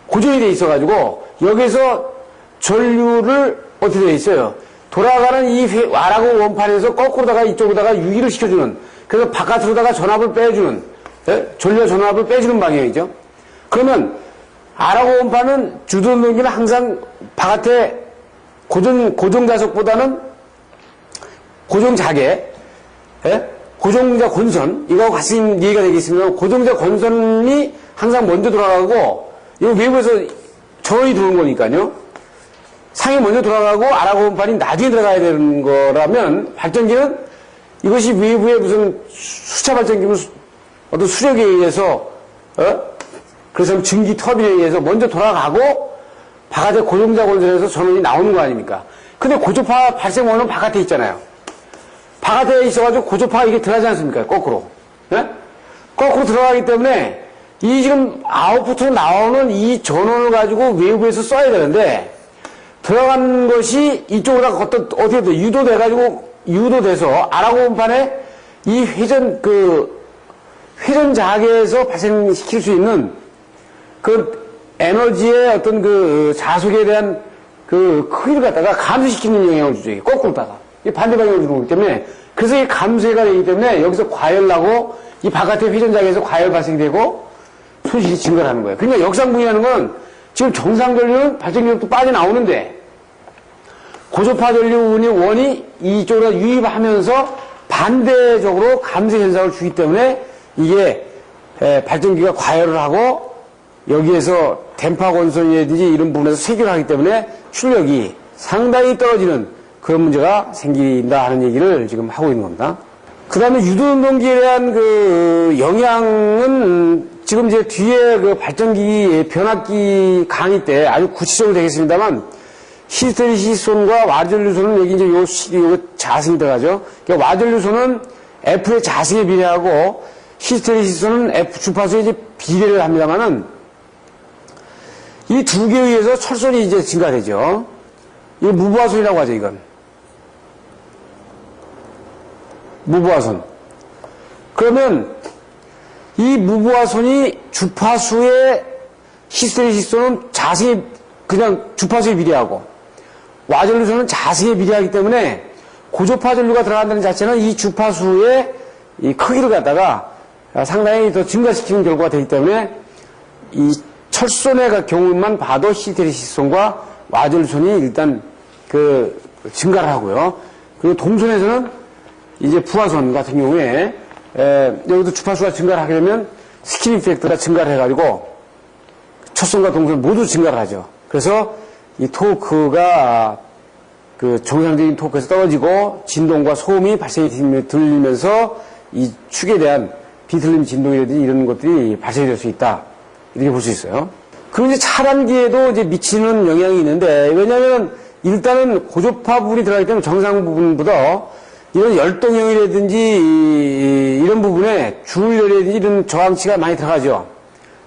고정이 돼 있어가지고 여기서 전류를 어떻게 돼 있어요? 돌아가는 이 R하고 원판에서 거꾸로다가 이쪽으로다가 유기를 시켜주는, 그래서 바깥으로다가 전압을 빼주는, 전류와 전압을 빼주는 방향이죠. 그러면 R하고 원판은 주도운동기는 항상 바깥에 고정자석보다는 고정자계, 고정자 권선, 이거하고 같이 얘기가 되겠습니다. 고정자 권선이 항상 먼저 돌아가고, 이거 외부에서 전원이 들어오는 거니까요. 상이 먼저 돌아가고 R하고 원판이 나중에 들어가야 되는 거라면, 발전기는 이것이 외부의 무슨 수차 발전기면 어떤 수력에 의해서, 그래서 증기 터빈에 의해서 먼저 돌아가고, 바깥에 고정자 권선에서 전원이 나오는 거 아닙니까? 근데 고주파 발생원은 바깥에 있잖아요. 바깥에 있어가지고 고주파가 이게 들어가지 않습니까? 거꾸로. 거꾸로 들어가기 때문에 이 지금 아웃풋으로 나오는 이 전원을 가지고 외부에서 써야 되는데, 들어간 것이 이쪽으로 어떻게 돼? 유도돼서 R하고 원판에 이 회전 자계에서 발생시킬 수 있는 그 에너지의 어떤 그 자속에 대한 그 크기를 갖다가 감소시키는 영향을 주죠. 거꾸로다가. 이 반대 방향으로 주는 거기 때문에, 그래서 이 감소가 되기 때문에 여기서 과열나고 이 바깥의 회전자계에서 과열 발생되고 손실이 증가하는 거예요. 그러니까 역상분이라는 건 지금 정상 전류는 발전기력도 빠져나오는데 고주파 전류운이 원이 이쪽으로 유입하면서 반대적으로 감소 현상을 주기 때문에 이게 발전기가 과열을 하고 여기에서 댐파 권선이라든지 이런 부분에서 쇠기를 하기 때문에 출력이 상당히 떨어지는 그런 문제가 생긴다 하는 얘기를 지금 하고 있는 겁니다. 그 다음에 유도운동기에 대한 그 영향은 지금 이제 뒤에 그 발전기 변압기 강의 때 아주 구체적으로 되겠습니다만, 히스테리시스손과 와전류손은 여기 이제 요 자승이 들어가죠. 그러니까 와전류손은 F의 자승에 비례하고 히스테리시스손은 F 주파수에 이제 비례를 합니다만은, 이 두 개에 의해서 철선이 이제 증가되죠. 이거 무부하손이라고 하죠, 이건. 무부하손. 그러면 이 무부하손이 주파수의 히스테리시스손은 자승이 그냥 주파수에 비례하고 와전류손은 자승에 비례하기 때문에 고주파 전류가 들어간다는 자체는 이 주파수의 이 크기를 갖다가 상당히 더 증가시키는 결과가 되기 때문에 이 철선의 경우만 봐도 히스테리시스손과 와전류손이 일단 그 증가를 하고요. 그리고 동선에서는 이제 부하선 같은 경우에 여기도 주파수가 증가를 하게 되면 스킨 이펙트가 증가를 해가지고 첫선과 동선 모두 증가를 하죠. 그래서 이 토크가 그 정상적인 토크에서 떨어지고 진동과 소음이 발생이 들리면서 이 축에 대한 비틀림 진동이라든지 이런 것들이 발생이 될 수 있다. 이렇게 볼 수 있어요. 그리고 이제 차단기에도 이제 미치는 영향이 있는데, 왜냐하면 일단은 고주파 부분이 들어가기 때문에 정상 부분보다 이런 열동형이라든지 이런 부분에 주울열이라든지 이런 저항치가 많이 들어가죠.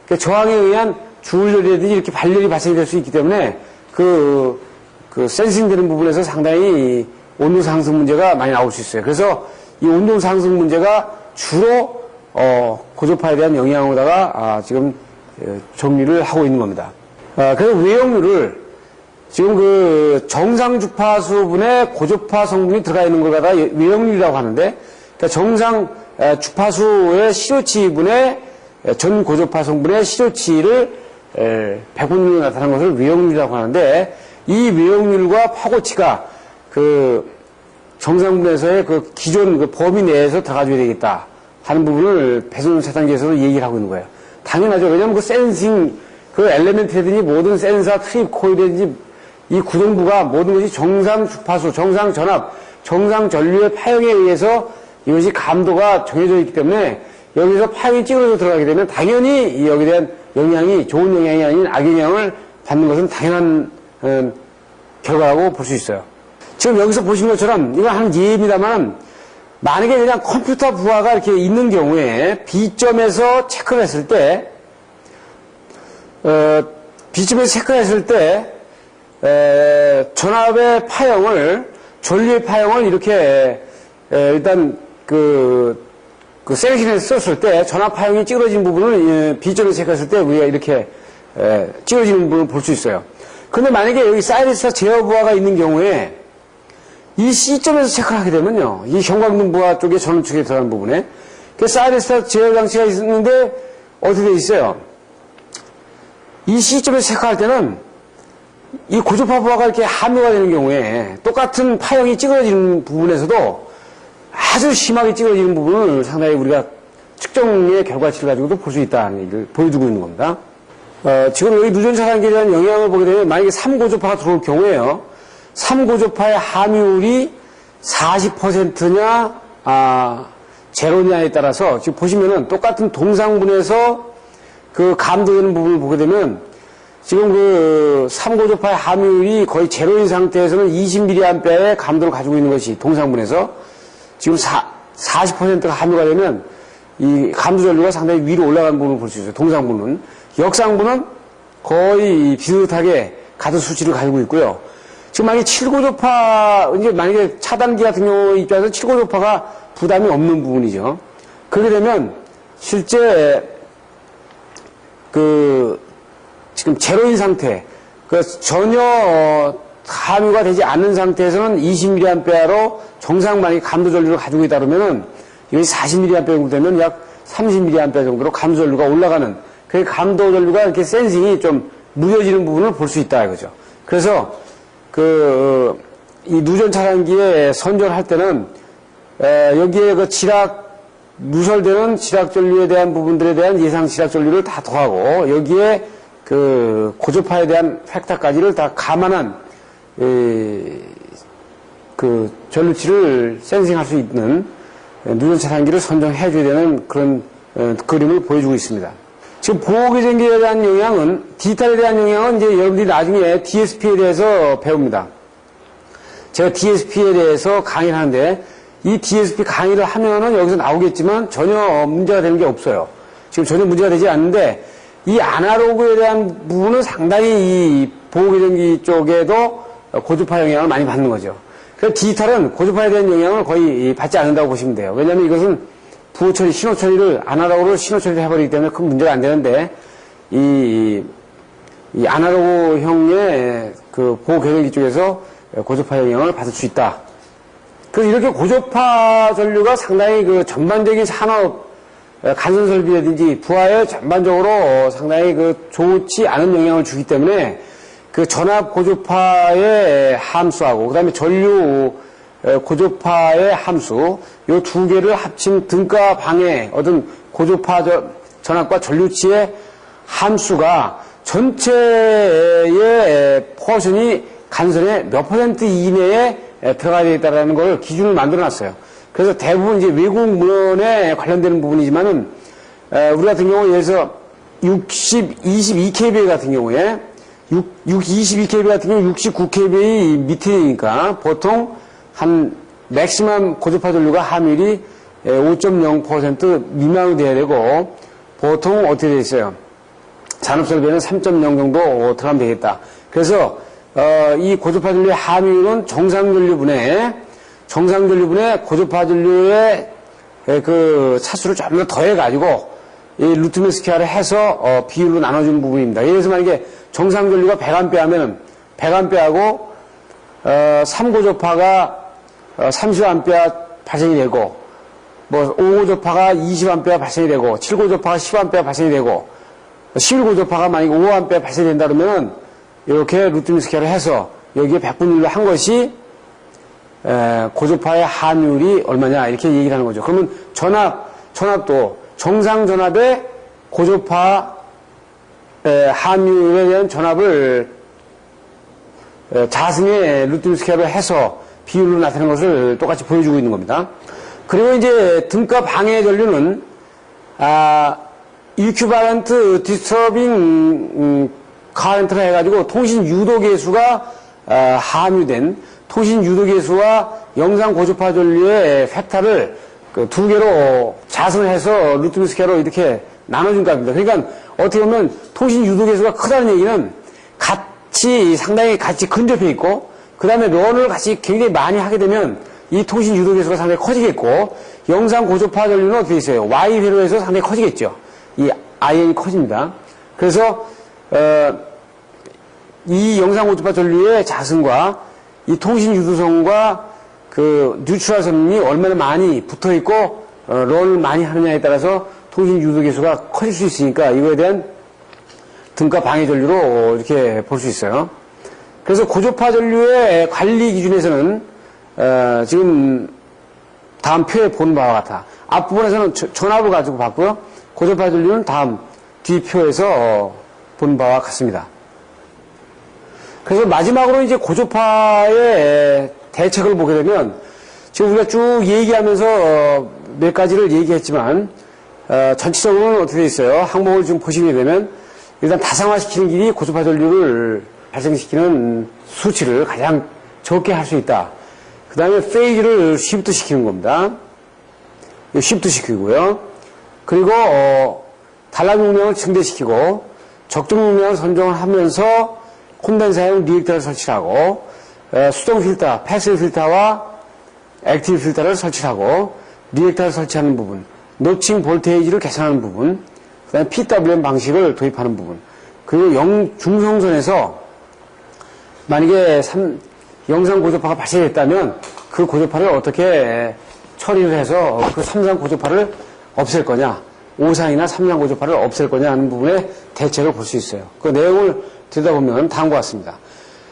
그 저항에 의한 주울열이라든지 이렇게 발열이 발생될 수 있기 때문에 그 센싱되는 부분에서 상당히 온도 상승 문제가 많이 나올 수 있어요. 그래서 이 온도 상승 문제가 주로 고주파에 대한 영향으로다가 지금 정리를 하고 있는 겁니다. 그래서 외역률을 지금 그 정상 주파수분에 고주파 성분이 들어가 있는 걸 갖다가 외역률이라고 하는데, 그러니까 정상 주파수의 시료치분의 전 고주파 성분의 시료치를 백분율로 나타난 것을 외역률이라고 하는데, 이 외역률과 파고치가 그 정상분에서의 그 기존 그 범위 내에서 들어가줘야 되겠다 하는 부분을 배선 차단기에서도 얘기를 하고 있는 거예요. 당연하죠. 왜냐하면 그 센싱, 그 엘리멘트라든지 모든 센서, 트립, 코일이라든지 이 구동부가 모든 것이 정상 주파수, 정상 전압, 정상 전류의 파형에 의해서 이것이 감도가 정해져 있기 때문에 여기서 파형이 찌그러져 들어가게 되면 당연히 여기에 대한 영향이 좋은 영향이 아닌 악영향을 받는 것은 당연한 결과라고 볼 수 있어요. 지금 여기서 보신 것처럼 이건 한 예입니다만, 만약에 그냥 컴퓨터 부하가 이렇게 있는 경우에 B점에서 체크를 했을 때 B점에서 체크했을 때 전압의 파형을 전류의 파형을 이렇게 일단 셀렉션에서 썼을 때 전압 파형이 찌그러진 부분을 B점에서 체크했을 때 우리가 이렇게 찌그러지는 부분을 볼 수 있어요. 근데 만약에 여기 사이리스타 제어 부하가 있는 경우에 이 C점에서 체크를 하게 되면요, 이 경광등 부하 쪽에 전원축에 들어가는 부분에 그 사이리스타 제어 장치가 있는데 어떻게 돼 있어요? 이 C점에서 체크할 때는 이 고주파 부하가 이렇게 함유가 되는 경우에 똑같은 파형이 찌그러지는 부분에서도 아주 심하게 찌그러지는 부분을 상당히 우리가 측정의 결과치를 가지고도 볼 수 있다는 얘기를 보여주고 있는 겁니다. 지금 여기 누전 차단기에 대한 영향을 보게 되면 만약에 3고주파가 들어올 경우에요, 3고주파의 함유율이 40%냐 제로냐에 따라서 지금 보시면은 똑같은 동상분에서 그 감도되는 부분을 보게 되면 지금 그 3고주파의 함유율이 거의 제로인 상태에서는 20mA의 감도를 가지고 있는 것이 동상분에서 지금 40%가 함유가 되면 이 감도 전류가 상당히 위로 올라가는 부분을 볼 수 있어요. 동상분은. 역상분은 거의 비슷하게 같은 수치를 가지고 있고요. 지금 만약에 7고주파, 이제 만약에 차단기 같은 경우 입장에서 7고주파가 부담이 없는 부분이죠. 그렇게 되면 실제 지금 제로인 상태, 전혀 함유가 되지 않는 상태에서는 20mA로 정상 만약에 감도 전류를 가지고 있다 그러면은 여기 40mA 정도 되면 약 30mA 정도로 감도 전류가 올라가는, 그 감도 전류가 이렇게 센싱이 좀 무뎌지는 부분을 볼 수 있다 이거죠. 그래서 이 누전 차단기에 선전할 때는 여기에 누설되는 지락 전류에 대한 부분들에 대한 예상 지락 전류를 다 더하고 여기에 고주파에 대한 팩터까지를 다 감안한 전류치를 센싱할 수 있는 누전 차단기를 선정해 줘야 되는 그런 그림을 보여주고 있습니다. 지금 보호개전기에 대한 영향은, 디지털에 대한 영향은 이제 여러분들이 나중에 DSP에 대해서 배웁니다. 제가 DSP에 대해서 강의를 하는데 이 DSP 강의를 하면은 여기서 나오겠지만 전혀 문제가 되는 게 없어요. 지금 전혀 문제가 되지 않는데 이 아날로그에 대한 부분은 상당히 이 보호개전기 쪽에도 고주파 영향을 많이 받는 거죠. 그래서 디지털은 고주파에 대한 영향을 거의 받지 않는다고 보시면 돼요. 왜냐하면 이것은 부호 처리, 신호 처리를 아날로그로 신호 처리를 해버리기 때문에 큰 문제가 안 되는데 이 아날로그형의 보호개전기 쪽에서 고주파 영향을 받을 수 있다. 그래서 이렇게 고주파 전류가 상당히 전반적인 산업 간선 설비라든지 부하에 전반적으로 상당히 좋지 않은 영향을 주기 때문에 전압 고주파의 함수하고 그다음에 전류 고주파의 함수, 요 두 개를 합친 등가 방해 어떤 고주파 전압과 전류치의 함수가 전체의 포션이 간선의 몇 % 이내에 들어가야 되겠다라는 걸 기준을 만들어 놨어요. 그래서 대부분 이제 외국 문헌에 관련되는 부분이지만은, 우리 같은 경우 예를 들어서 22kVA 같은 경우에 22kVA 같은 경우 69kVA 밑이니까 보통 한 맥시멈 고주파 전류가 함유율이 5.0% 미만이 돼야 되고 보통 어떻게 돼 있어요? 산업설비에는 3.0 정도 들어가면 되겠다. 그래서 이 고주파 전류의 함유율은 정상전류분의 고주파 전류의 차수를 좀 더 더해가지고 이 루트미 스퀘어를 해서 비율로 나눠주는 부분입니다. 예를 들어서 만약에 정상전류가 100A 하면 100A하고 3고주파가 30A 발생이 되고 5고주파가 20A 발생이 되고 7고주파가 10A 발생이 되고 11고주파가 만약에 5A 발생이 된다 그러면 이렇게 루트미 스퀘어를 해서 여기에 100분율로 한 것이 고주파의 함유율이 얼마냐 이렇게 얘기를 하는 거죠. 그러면 전압도 정상 전압의 고주파 함유율에 대한 전압을 자승의 루트미 스퀘어로 해서 비율로 나타내는 것을 똑같이 보여주고 있는 겁니다. 그리고 이제 등가 방해 전류는 이퀴바런트 디스터빙 카렌트라 해가지고 통신 유도 계수가 함유된 통신 유도 계수와 영상 고주파 전류의 팩터를 두 개로 자승해서 루트미 스퀘어로 이렇게 나눠준 값입니다. 그러니까 어떻게 보면 통신 유도 계수가 크다는 얘기는 상당히 같이 근접해 있고, 그 다음에 런을 같이 굉장히 많이 하게 되면 이 통신 유도 계수가 상당히 커지겠고, 영상 고조파 전류는 어떻게 있어요? Y 회로에서 상당히 커지겠죠. 이 IN이 커집니다. 그래서 이 영상 고조파 전류의 자승과 이 통신 유도성과 그 뉴트럴 섬이 얼마나 많이 붙어 있고 런을 많이 하느냐에 따라서 통신 유도 계수가 커질 수 있으니까 이거에 대한 등가 방해 전류로 이렇게 볼 수 있어요. 그래서 고조파 전류의 관리 기준에서는 지금 다음 표에 본 바와 같아. 앞부분에서는 전압을 가지고 봤고요. 고조파 전류는 다음 뒤표에서 본 바와 같습니다. 그래서 마지막으로 이제 고조파의 대책을 보게 되면 지금 우리가 쭉 얘기하면서 몇 가지를 얘기했지만 전체적으로는 어떻게 되어 있어요? 항목을 좀 보시게 되면 일단 다상화시키는 길이 고조파 전류를 발생시키는 수치를 가장 적게 할 수 있다. 그 다음에 페이지를 쉬프트 시키는 겁니다. 쉬프트 시키고요. 그리고 단락 용량을 증대시키고 적정 용량을 선정을 하면서 콘덴서용 리액터를 설치하고 수동 필터, 패시브 필터와 액티브 필터를 설치하고 리액터를 설치하는 부분, 노칭 볼테이지를 계산하는 부분, 그 다음에 PWM 방식을 도입하는 부분, 그리고 중성선에서 만약에 영상 고조파가 발생했다면 그 고조파를 어떻게 처리를 해서 그 3상 고조파를 없앨 거냐, 5상이나 3상 고조파를 없앨 거냐 하는 부분에 대책을 볼 수 있어요. 그 내용을 들여다보면 다음과 같습니다.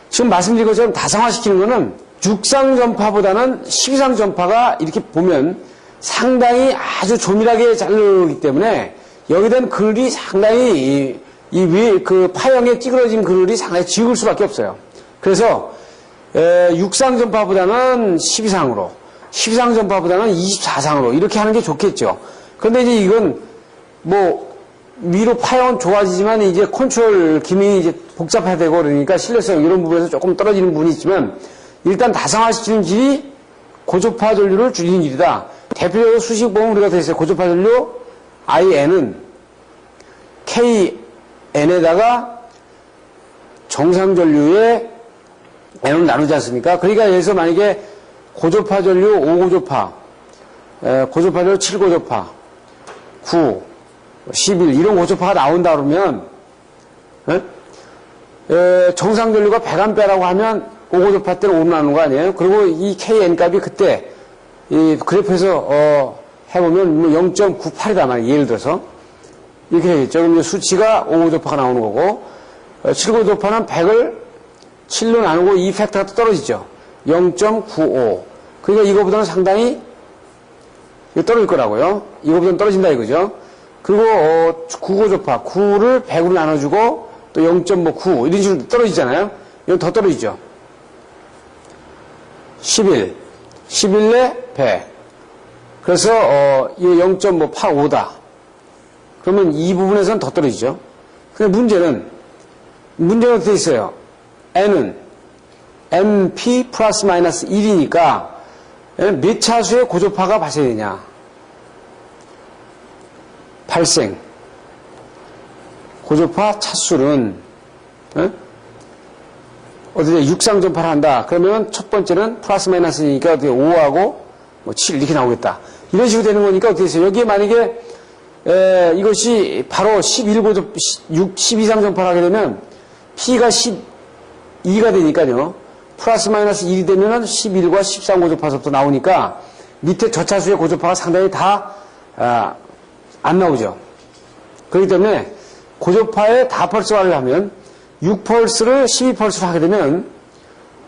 지금 말씀드린 것처럼 다상화시키는 것은 6상 전파보다는 12상 전파가 이렇게 보면 상당히 아주 조밀하게 자르기 때문에 여기에 대한 그늘이 상당히 그 파형에 찌그러진 그늘이 상당히 적을 수밖에 없어요. 그래서 6상 전파보다는 12상으로, 12상 전파보다는 24상으로 이렇게 하는 게 좋겠죠. 그런데 이제 이건 뭐 위로 파형은 좋아지지만 이제 컨트롤 기능이 이제 복잡해야 되고 그러니까 신뢰성 이런 부분에서 조금 떨어지는 부분이 있지만 일단 다상화시키는 길이 고조파 전류를 줄이는 길이다. 대표적으로 수식 보면 우리가 되어 있어요. 고조파 전류 IN은 KN에다가 정상 전류의 N을 나누지 않습니까? 그러니까 여기서 만약에 고조파 전류 5고조파, 고조파 전류 7고조파, 9, 11 이런 고조파가 나온다 그러면 정상 전류가 100A라고 하면 5고조파 때는 5로 나누는 거 아니에요? 그리고 이 KN 값이 그때 이 그래프에서 해보면 0.98이다 말이에요. 예를 들어서 이렇게 되겠죠. 그럼 수치가 5고조파가 나오는 거고 7고조파는 100을 7로 나누고 이 팩터가 또 떨어지죠. 0.95. 그러니까 이거보다는 상당히 떨어질 거라고요. 이거보다는 떨어진다 이거죠. 그리고 9고조파 9를 100으로 나눠주고 또 0.9 이런 식으로 떨어지잖아요. 이건 더 떨어지죠. 11 11에 100 그래서 이게 0.85다. 그러면 이 부분에서는 더 떨어지죠. 근데 문제는 어떻게 있어요? N은 MP 플러스 마이너스 1이니까 몇 차수의 고조파가 발생되냐? 발생. 고조파 차수는 어떻게 6상 전파를 한다. 그러면 첫 번째는 플러스 마이너스니까 어떻게 5하고 7 이렇게 나오겠다. 이런 식으로 되는 거니까 어떻게 됐어요? 여기에 만약에 이것이 바로 12상 전파를 하게 되면 P가 12가 되니까요. 플러스 마이너스 1이 되면은 11과 13 고조파서부터 나오니까 밑에 저차수의 고조파가 상당히 다 안 나오죠. 그렇기 때문에 고조파에 다 펄스화를 하면 6펄스를 12펄스를 하게 되면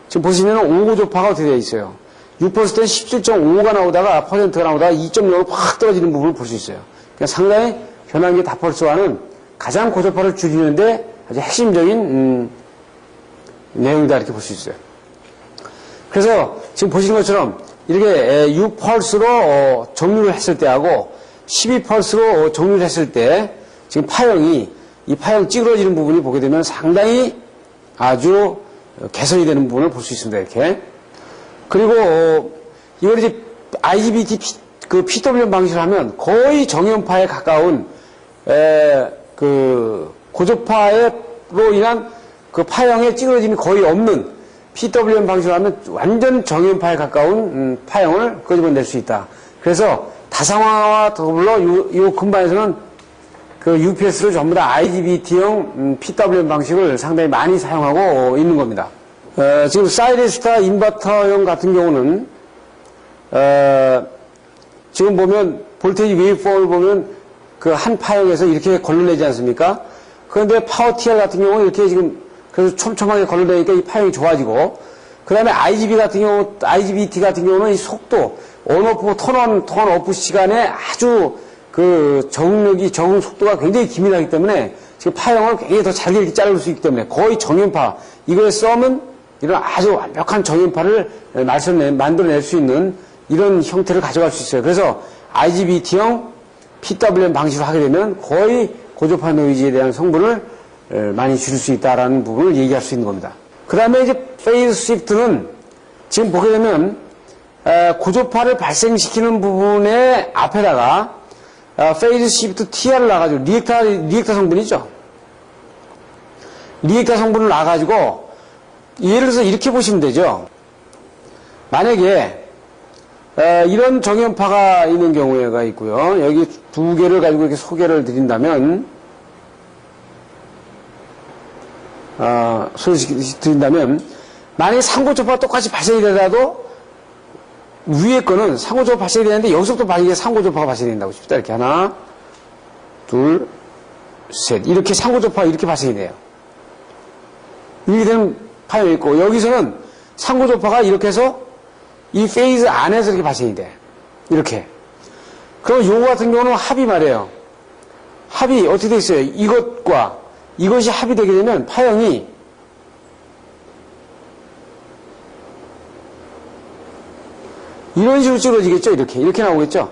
지금 보시면 5고조파가 어떻게 되어 있어요. 6펄스 때는 17.5가 나오다가 퍼센트가 나오다가 2.0으로 확 떨어지는 부분을 볼 수 있어요. 그러니까 상당히 변환기 다펄스화는 가장 고조파를 줄이는데 아주 핵심적인 내용이다 이렇게 볼 수 있어요. 그래서 지금 보시는 것처럼 이렇게 6펄스로 정류를 했을 때하고 12펄스로 정류를 했을 때 지금 이 파형 찌그러지는 부분이 보게 되면 상당히 아주 개선이 되는 부분을 볼 수 있습니다. 이렇게. 그리고 이걸 이제 IGBT 그 PWM 방식을 하면 거의 정연파에 가까운 고조파로 인한 그 파형의 찌그러짐이 거의 없는 PWM 방식으로 하면 완전 정연파에 가까운 파형을 끄집어낼 수 있다. 그래서 다상화와 더불어 이 근반에서는 그 UPS를 전부 다 IGBT형 PWM 방식을 상당히 많이 사용하고 있는 겁니다. 지금 사이리스타 인버터형 같은 경우는 지금 보면 볼테이지 웨이폼을 보면 그 한 파형에서 이렇게 걸러내지 않습니까? 그런데 파워 TR 같은 경우는 이렇게 지금 그래서 촘촘하게 걸러내니까 이 파형이 좋아지고, 그 다음에 IGBT 같은 경우는 이 속도, 온오프, 턴오프 시간에 아주 그 적응 속도가 굉장히 기민하기 때문에 지금 파형을 굉장히 더 잘게 이렇게 자를 수 있기 때문에 거의 정연파, 이거의 썸은 이런 아주 완벽한 정연파를 만들어낼 수 있는 이런 형태를 가져갈 수 있어요. 그래서 IGBT형 PWM 방식으로 하게 되면 거의 고조파 노이즈에 대한 성분을 많이 줄일 수 있다라는 부분을 얘기할 수 있는 겁니다. 그 다음에 이제 페이즈 시프트는 지금 보게 되면 고조파를 발생시키는 부분의 앞에다가 페이즈 시프트 TR을 놔가지고 리액터 성분이죠. 리액터 성분을 놔가지고 예를 들어서 이렇게 보시면 되죠. 만약에 이런 정연파가 있는 경우가 있고요. 여기 두 개를 가지고 이렇게 소개를 드린다면, 만약에 상고조파가 똑같이 발생이 되더라도 위에 거는 상고조파 발생이 되는데 여기서부터 만약에 상고조파가 발생이 된다고 칩시다. 이렇게 하나, 둘, 셋. 이렇게 상고조파가 이렇게 발생이 돼요. 이렇게 되는 파형이 있고, 여기서는 상고조파가 이렇게 해서 이 페이즈 안에서 이렇게 발생이 돼. 이렇게. 그럼 요거 같은 경우는 합이 말이에요. 합이 어떻게 돼 있어요? 이것과 이것이 합이 되게 되면 파형이 이런 식으로 찌그러지겠죠? 이렇게 나오겠죠?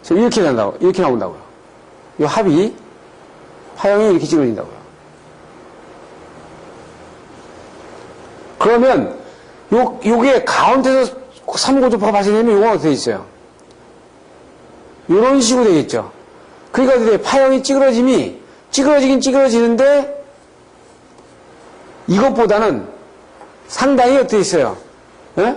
이렇게 나온다고요. 이 합이, 파형이 이렇게 찌그러진다고요. 그러면 요게 가운데서 3고조파가 발생되면 요건 어떻게 있어요? 요런 식으로 되겠죠. 그러니까 어떻게 돼요? 파형이 찌그러지긴 찌그러지는데 이것보다는 상당히 어떻게 있어요? 예?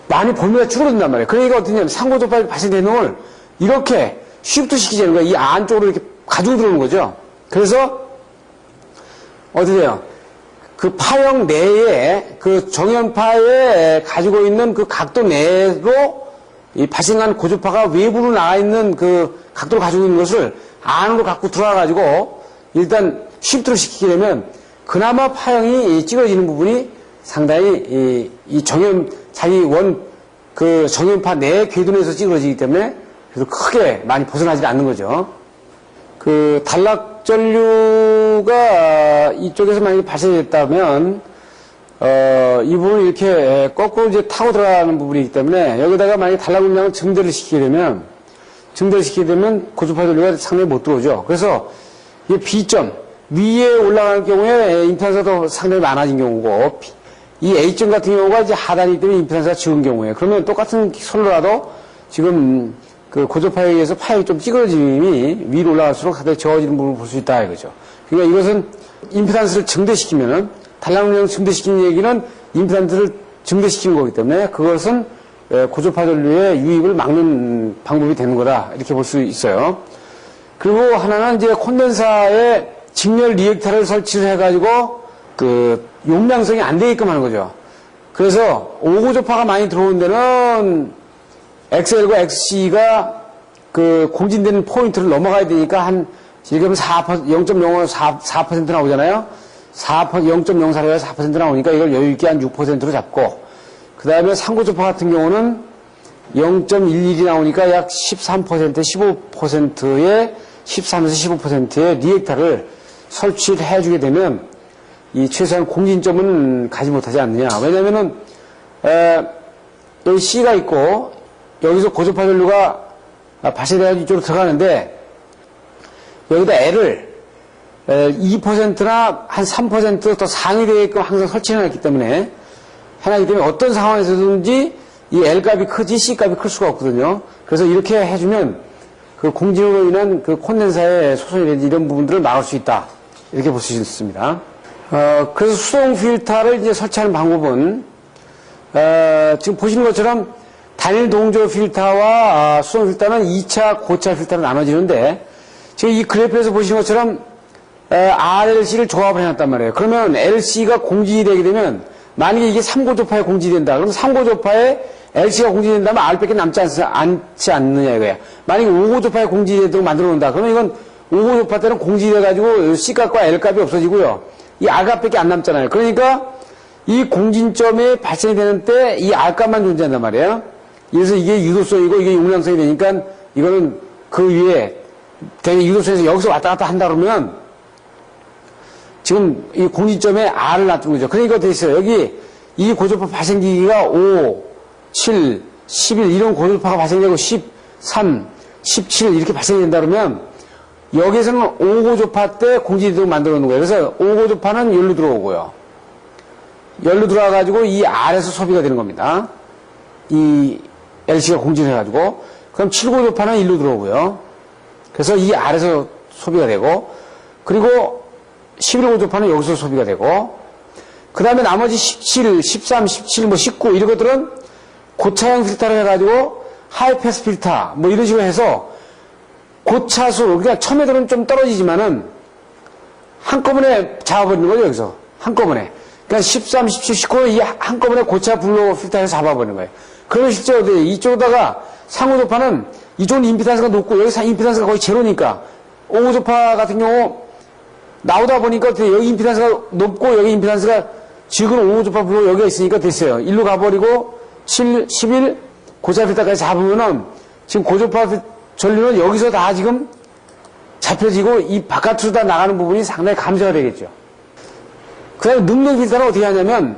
많이 범위가 줄어든단 말이에요. 그러니까 어떻게 하냐면 상고조파가 발생되는 걸 이렇게 쉬프트 시키자는 거예요. 이 안쪽으로 이렇게 가지고 들어오는 거죠. 그래서 어떻게 돼요? 그 파형 내에, 그 정연파에 가지고 있는 그 각도 내로 이 발생한 고조파가 외부로 나와 있는 그 각도를 가지고 있는 것을 안으로 갖고 들어와가지고 일단 쉬프트를 시키게 되면 그나마 파형이 찌그러지는 부분이 상당히 자기 그 정연파 내 궤도에서 찌그러지기 때문에 그래서 크게 많이 벗어나지 않는 거죠. 그 단락전류가 이쪽에서 만약에 발생이 됐다면 이 부분을 이렇게 거꾸로 이제 타고 들어가는 부분이기 때문에 여기다가 만약에 단락 물량을 증대를 시키게 되면 고조파 전류가 상당히 못 들어오죠. 그래서 이 B점 위에 올라가는 경우에 임피던스가 상당히 많아진 경우고, 이 A점 같은 경우가 이제 하단이기 때문에 임피던스가 적은 경우에, 그러면 똑같은 선로라도 지금 그 고조파에 의해서 파형이 좀 찌그러짐이 위로 올라갈수록 상당히 적어지는 부분을 볼 수 있다 이거죠. 그러니까 이것은 임피던스를 증대시키면은, 단락물량을 증대시키는 얘기는 임피던스를 증대시키는 거기 때문에 그것은 고조파 전류의 유입을 막는 방법이 되는 거다 이렇게 볼 수 있어요. 그리고 하나는 이제 콘덴사에 직렬 리액터를 설치를 해가지고 그 용량성이 안 되게끔 하는 거죠. 그래서 5고조파가 많이 들어오는 데는 XL과 XC가 그 공진되는 포인트를 넘어가야 되니까 한 지금 0.04% 나오잖아요. 0.04에서 4% 나오니까 이걸 여유있게 한 6%로 잡고, 그 다음에 상고조파 같은 경우는 0.11이 나오니까 약 13%, 15%의 13에서 15%의 리액터를 설치를 해주게 되면 이 최소한 공진점은 가지 못하지 않느냐. 왜냐면은 여기 C가 있고 여기서 고조파 전류가 발생돼가지고 이쪽으로 들어가는데 여기다 L을 2%나 한 3% 더 상위되게끔 항상 설치해놨기 때문에 어떤 상황에서든지 이 L값이 크지 C값이 클 수가 없거든요. 그래서 이렇게 해주면 그 공진으로 인한 그 콘덴사의 소송이라든지 이런 부분들을 막을 수 있다. 이렇게 볼 수 있습니다. 그래서 수동 필터를 이제 설치하는 방법은, 지금 보시는 것처럼 단일 동조 필터와 수동 필터는 2차 고차 필터로 나눠지는데, 지금 이 그래프에서 보시는 것처럼 RLC를 조합을 해놨단 말이에요. 그러면 LC가 공진이 되게 되면, 만약에 이게 3고조파에 공진이 된다. 그러면 3고조파에 LC가 공진이 된다면 R밖에 남지 않지 않느냐 이거야. 만약에 5고조파에 공진이 되도록 만들어 놓는다. 그러면 이건 5고조파 때는 공진이 돼가지고 C값과 L값이 없어지고요. 이 R값밖에 안 남잖아요. 그러니까 이 공진점이 발생이 되는 때 이 R값만 존재한단 말이에요. 그래서 이게 유도성이고 이게 용량성이 되니까 이거는 그 위에 대개 유도성에서 여기서 왔다 갔다 한다 그러면 지금 이 공진점에 R을 놔두는 거죠. 그러니까 돼 있어요. 여기 이 고조파 발생기기가 5, 7, 11 이런 고조파가 발생되고 13, 17 이렇게 발생이 된다 그러면 여기에서는 5고조파 때 공진이 되도록 만들어 놓는 거예요. 그래서 5고조파는 열로 들어오고요. 열로 들어와가지고 이 R에서 소비가 되는 겁니다. 이 LC가 공진해가지고. 그럼 7고조파는 1로 들어오고요. 그래서 이 R에서 소비가 되고, 그리고 11고조파는 여기서 소비가 되고, 그 다음에 나머지 17, 13, 17, 19 이런 것들은 고차형 필터를 해가지고 하이패스 필터 뭐 이런 식으로 해서 고차수, 그러니까 처음에들은 좀 떨어지지만은 한꺼번에 잡아버리는 거죠, 여기서. 한꺼번에. 그러니까 13, 17, 19는 이 한꺼번에 고차 블로 필터에서 잡아버리는 거예요. 그러면 실제 어디 이쪽에다가 상호조파는 이쪽은 임피던스가 높고 여기 임피던스가 거의 제로니까 5호조파 같은 경우 나오다 보니까 여기 임피던스가 높고 여기 임피던스가 지금 5호조파 블로 여기가 있으니까 됐어요. 1로 가버리고 7, 11 고차 필터까지 잡으면은 지금 고조파 전류는 여기서 다 지금 잡혀지고 이 바깥으로 다 나가는 부분이 상당히 감소가 되겠죠. 그 다음에 능동 필터는 어떻게 하냐면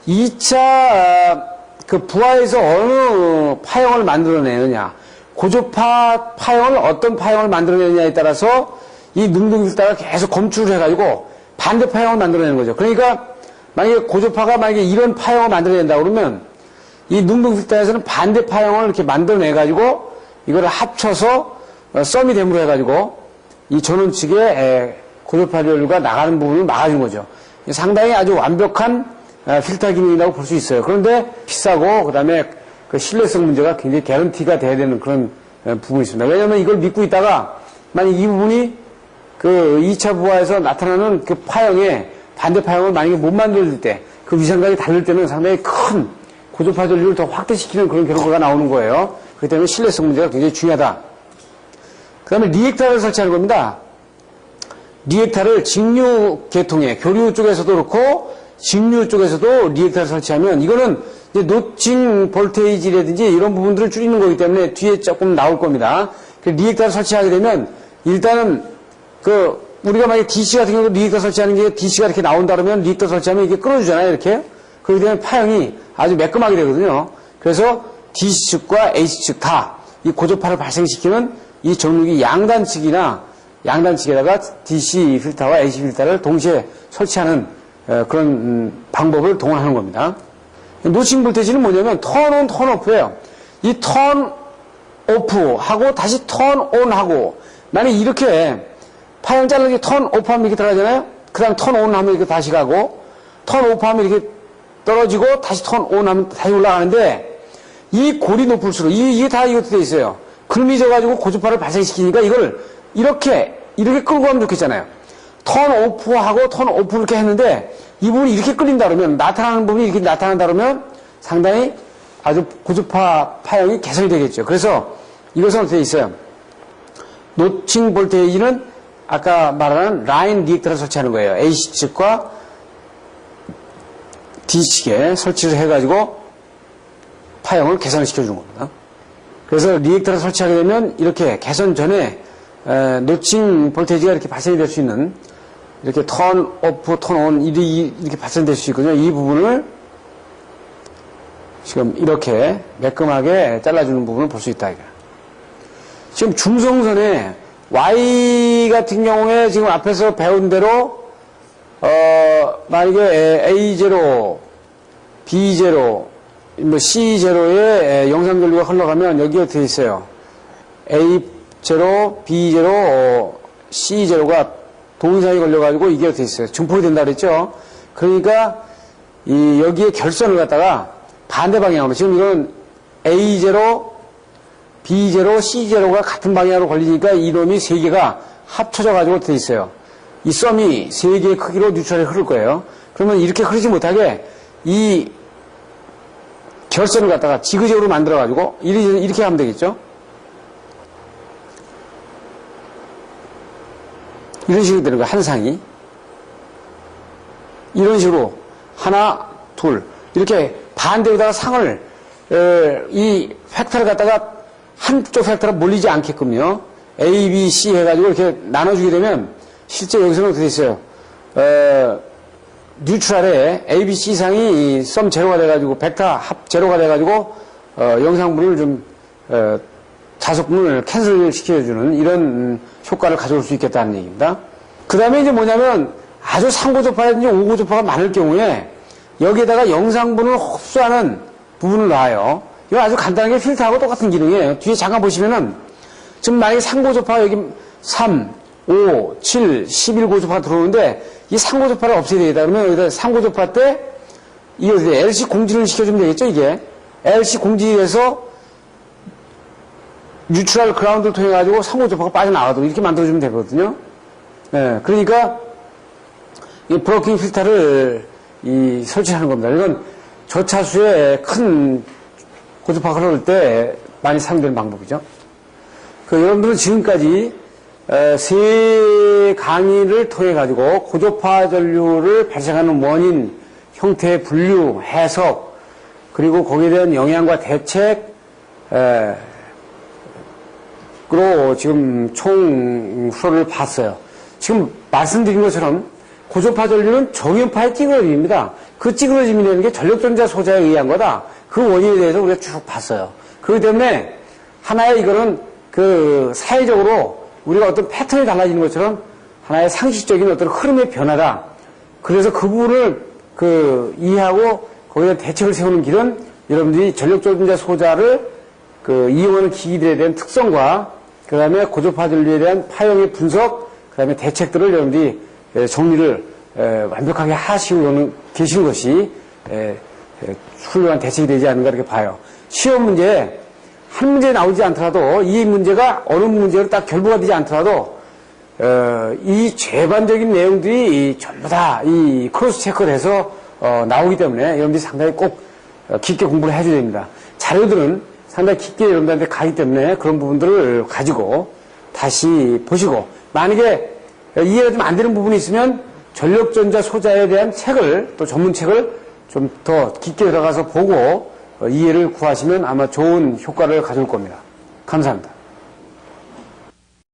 2차 그 부하에서 어느 파형을 만들어내느냐, 고조파 파형을 어떤 파형을 만들어내느냐에 따라서 이 능동 필터가 계속 검출을 해가지고 반대 파형을 만들어내는 거죠. 그러니까 만약에 고조파가 만약에 이런 파형을 만들어낸다 그러면 이 능동 필터에서는 반대 파형을 이렇게 만들어내가지고 이거를 합쳐서 썸이 댐으로 해가지고 이 전원 측에 고조파 전류가 나가는 부분을 막아주는 거죠. 상당히 아주 완벽한 필터 기능이라고 볼 수 있어요. 그런데 비싸고 그다음에 그 신뢰성 문제가 굉장히 개런티가 돼야 되는 그런 부분이 있습니다. 왜냐하면 이걸 믿고 있다가 만약 이 부분이 그 2차 부하에서 나타나는 그 파형에 반대 파형을 만약에 못 만들 때 그 위상각이 다를 때는 상당히 큰 고조파 전류를 더 확대시키는 그런 결과가 나오는 거예요. 그렇기 때문에 신뢰성 문제가 굉장히 중요하다. 그 다음에 리액터를 설치하는 겁니다. 리액터를 직류 계통에, 교류 쪽에서도 그렇고, 직류 쪽에서도 리액터를 설치하면, 이거는 이제 노칭 볼테이지라든지 이런 부분들을 줄이는 거기 때문에 뒤에 조금 나올 겁니다. 그 리액터를 설치하게 되면, 일단은, 우리가 만약에 DC 같은 경우도 리액터 설치하는 게 DC가 이렇게 나온다 그러면 리액터 설치하면 이게 끊어주잖아요, 이렇게. 그렇기 때문에 파형이 아주 매끈하게 되거든요. 그래서 DC 측과 AC 측 다 이 고조파를 발생시키는 이 정육이 양단측에다가 DC 필터와 AC 필터를 동시에 설치하는 그런 방법을 동원하는 겁니다. 노칭 볼테이지는 뭐냐면 턴온, 턴오프예요. 이 턴 오프하고 다시 턴 온하고 만약 이렇게 파형 자르는 게 턴 오프하면 이렇게 들어가잖아요. 그 다음 턴 온하면 이렇게 다시 가고 턴 오프하면 이렇게 떨어지고 다시 턴 온하면 다시 올라가는데 이 골이 높을수록 이게 다 이것도 돼 있어요. 글미 져가지고 고주파를 발생시키니까 이걸 이렇게 끌고 가면 좋겠잖아요. 턴 오프하고 턴 오프 이렇게 했는데 이 부분이 이렇게 끌린다 그러면 나타나는 부분이 이렇게 나타난다 그러면 상당히 아주 고주파 파형이 개선이 되겠죠. 그래서 이것은 어떻게 있어요? 노칭 볼테이지는 아까 말하는 라인 리액터를 설치하는 거예요. AC 측과 D 측에 설치를 해가지고 파형을 개선을 시켜주는 겁니다. 그래서 리액터를 설치하게 되면 이렇게 개선 전에 노칭 볼테이지가 이렇게 발생이 될 수 있는 이렇게 턴 오프, 턴 온 이렇게 발생될 수 있거든요. 이 부분을 지금 이렇게 매끈하게 잘라주는 부분을 볼 수 있다. 지금 중성선에 Y 같은 경우에 지금 앞에서 배운 대로 만약에 A0, B0, 뭐 C0에 영상 전류가 흘러가면 여기 어떻게 있어요? A 제로, B 제로, C 제로가 동상이 걸려가지고 이게 돼 있어요. 증폭이 된다 그랬죠? 그러니까 여기에 결선을 갖다가 반대 방향으로, 지금 이건 A 제로, B 제로, C 제로가 같은 방향으로 걸리니까 이놈이 세 개가 합쳐져 가지고 돼 있어요. 이 썸이 세 개의 크기로 뉴트럴에 흐를 거예요. 그러면 이렇게 흐르지 못하게 이 결선을 갖다가 지그재그로 만들어 가지고 이렇게 하면 되겠죠? 이런 식으로 되는 거예요. 한 상이. 이런 식으로 하나, 둘 이렇게 반대로다가 상을 이 팩터를 갖다가 한쪽 팩터로 몰리지 않게끔요. A, B, C 해가지고 이렇게 나눠주게 되면 실제 여기서는 어떻게 돼 있어요? 뉴트럴에 A, B, C 상이 썸 제로가 돼가지고 벡터 합 제로가 돼가지고 영상분을 좀 자석분을 캔슬 시켜주는 이런 효과를 가져올 수 있겠다는 얘기입니다. 그 다음에 이제 뭐냐면 아주 상고조파라든지 오고조파가 많을 경우에 여기에다가 영상분을 흡수하는 부분을 놔요. 이거 아주 간단하게 필터하고 똑같은 기능이에요. 뒤에 잠깐 보시면은 지금 만약에 상고조파가 여기 3, 5, 7, 11고조파가 들어오는데 이 상고조파를 없애야 되겠다. 그러면 여기다 상고조파 때 이 LC 공지를 시켜주면 되겠죠, 이게. LC 공지에서 뉴트럴 그라운드를 통해가지고 상고조파가 빠져나가도록 이렇게 만들어주면 되거든요. 예, 그러니까 이 브로킹 필터를 설치하는 겁니다. 이건 저차수에 큰 고조파가 흐를 때 많이 사용되는 방법이죠. 여러분들은 지금까지 세 강의를 통해 가지고 고조파 전류를 발생하는 원인, 형태, 분류, 해석, 그리고 거기에 대한 영향과 대책으로 지금 총 수업을 봤어요. 지금 말씀드린 것처럼 고조파 전류는 정연파의 찌그러짐입니다. 그 찌그러짐이라는 게 전력전자 소자에 의한 거다. 그 원인에 대해서 우리가 쭉 봤어요. 그렇기 때문에 하나의 이거는 사회적으로 우리가 어떤 패턴이 달라지는 것처럼 하나의 상식적인 어떤 흐름의 변화다. 그래서 그 부분을 이해하고 거기에 대책을 세우는 길은 여러분들이 전력전자 소자를 이용하는 기기들에 대한 특성과 그 다음에 고조파 전류에 대한 파형의 분석, 그 다음에 대책들을 여러분들이 정리를 완벽하게 하시고 계신 것이 훌륭한 대책이 되지 않는가 이렇게 봐요. 시험 문제에 한 문제 나오지 않더라도 이 문제가 어느 문제로 딱 결부가 되지 않더라도 이全반적인 내용들이 전부 다 이 크로스 체크를 해서 나오기 때문에 여러분들이 상당히 꼭 깊게 공부를 해줘야 됩니다. 자료들은 상당히 깊게 여러분들한테 가기 때문에 그런 부분들을 가지고 다시 보시고 만약에 이해가 좀 안 되는 부분이 있으면 전력전자 소자에 대한 책을 또 전문책을 좀 더 깊게 들어가서 보고 이해를 구하시면 아마 좋은 효과를 가져올 겁니다. 감사합니다.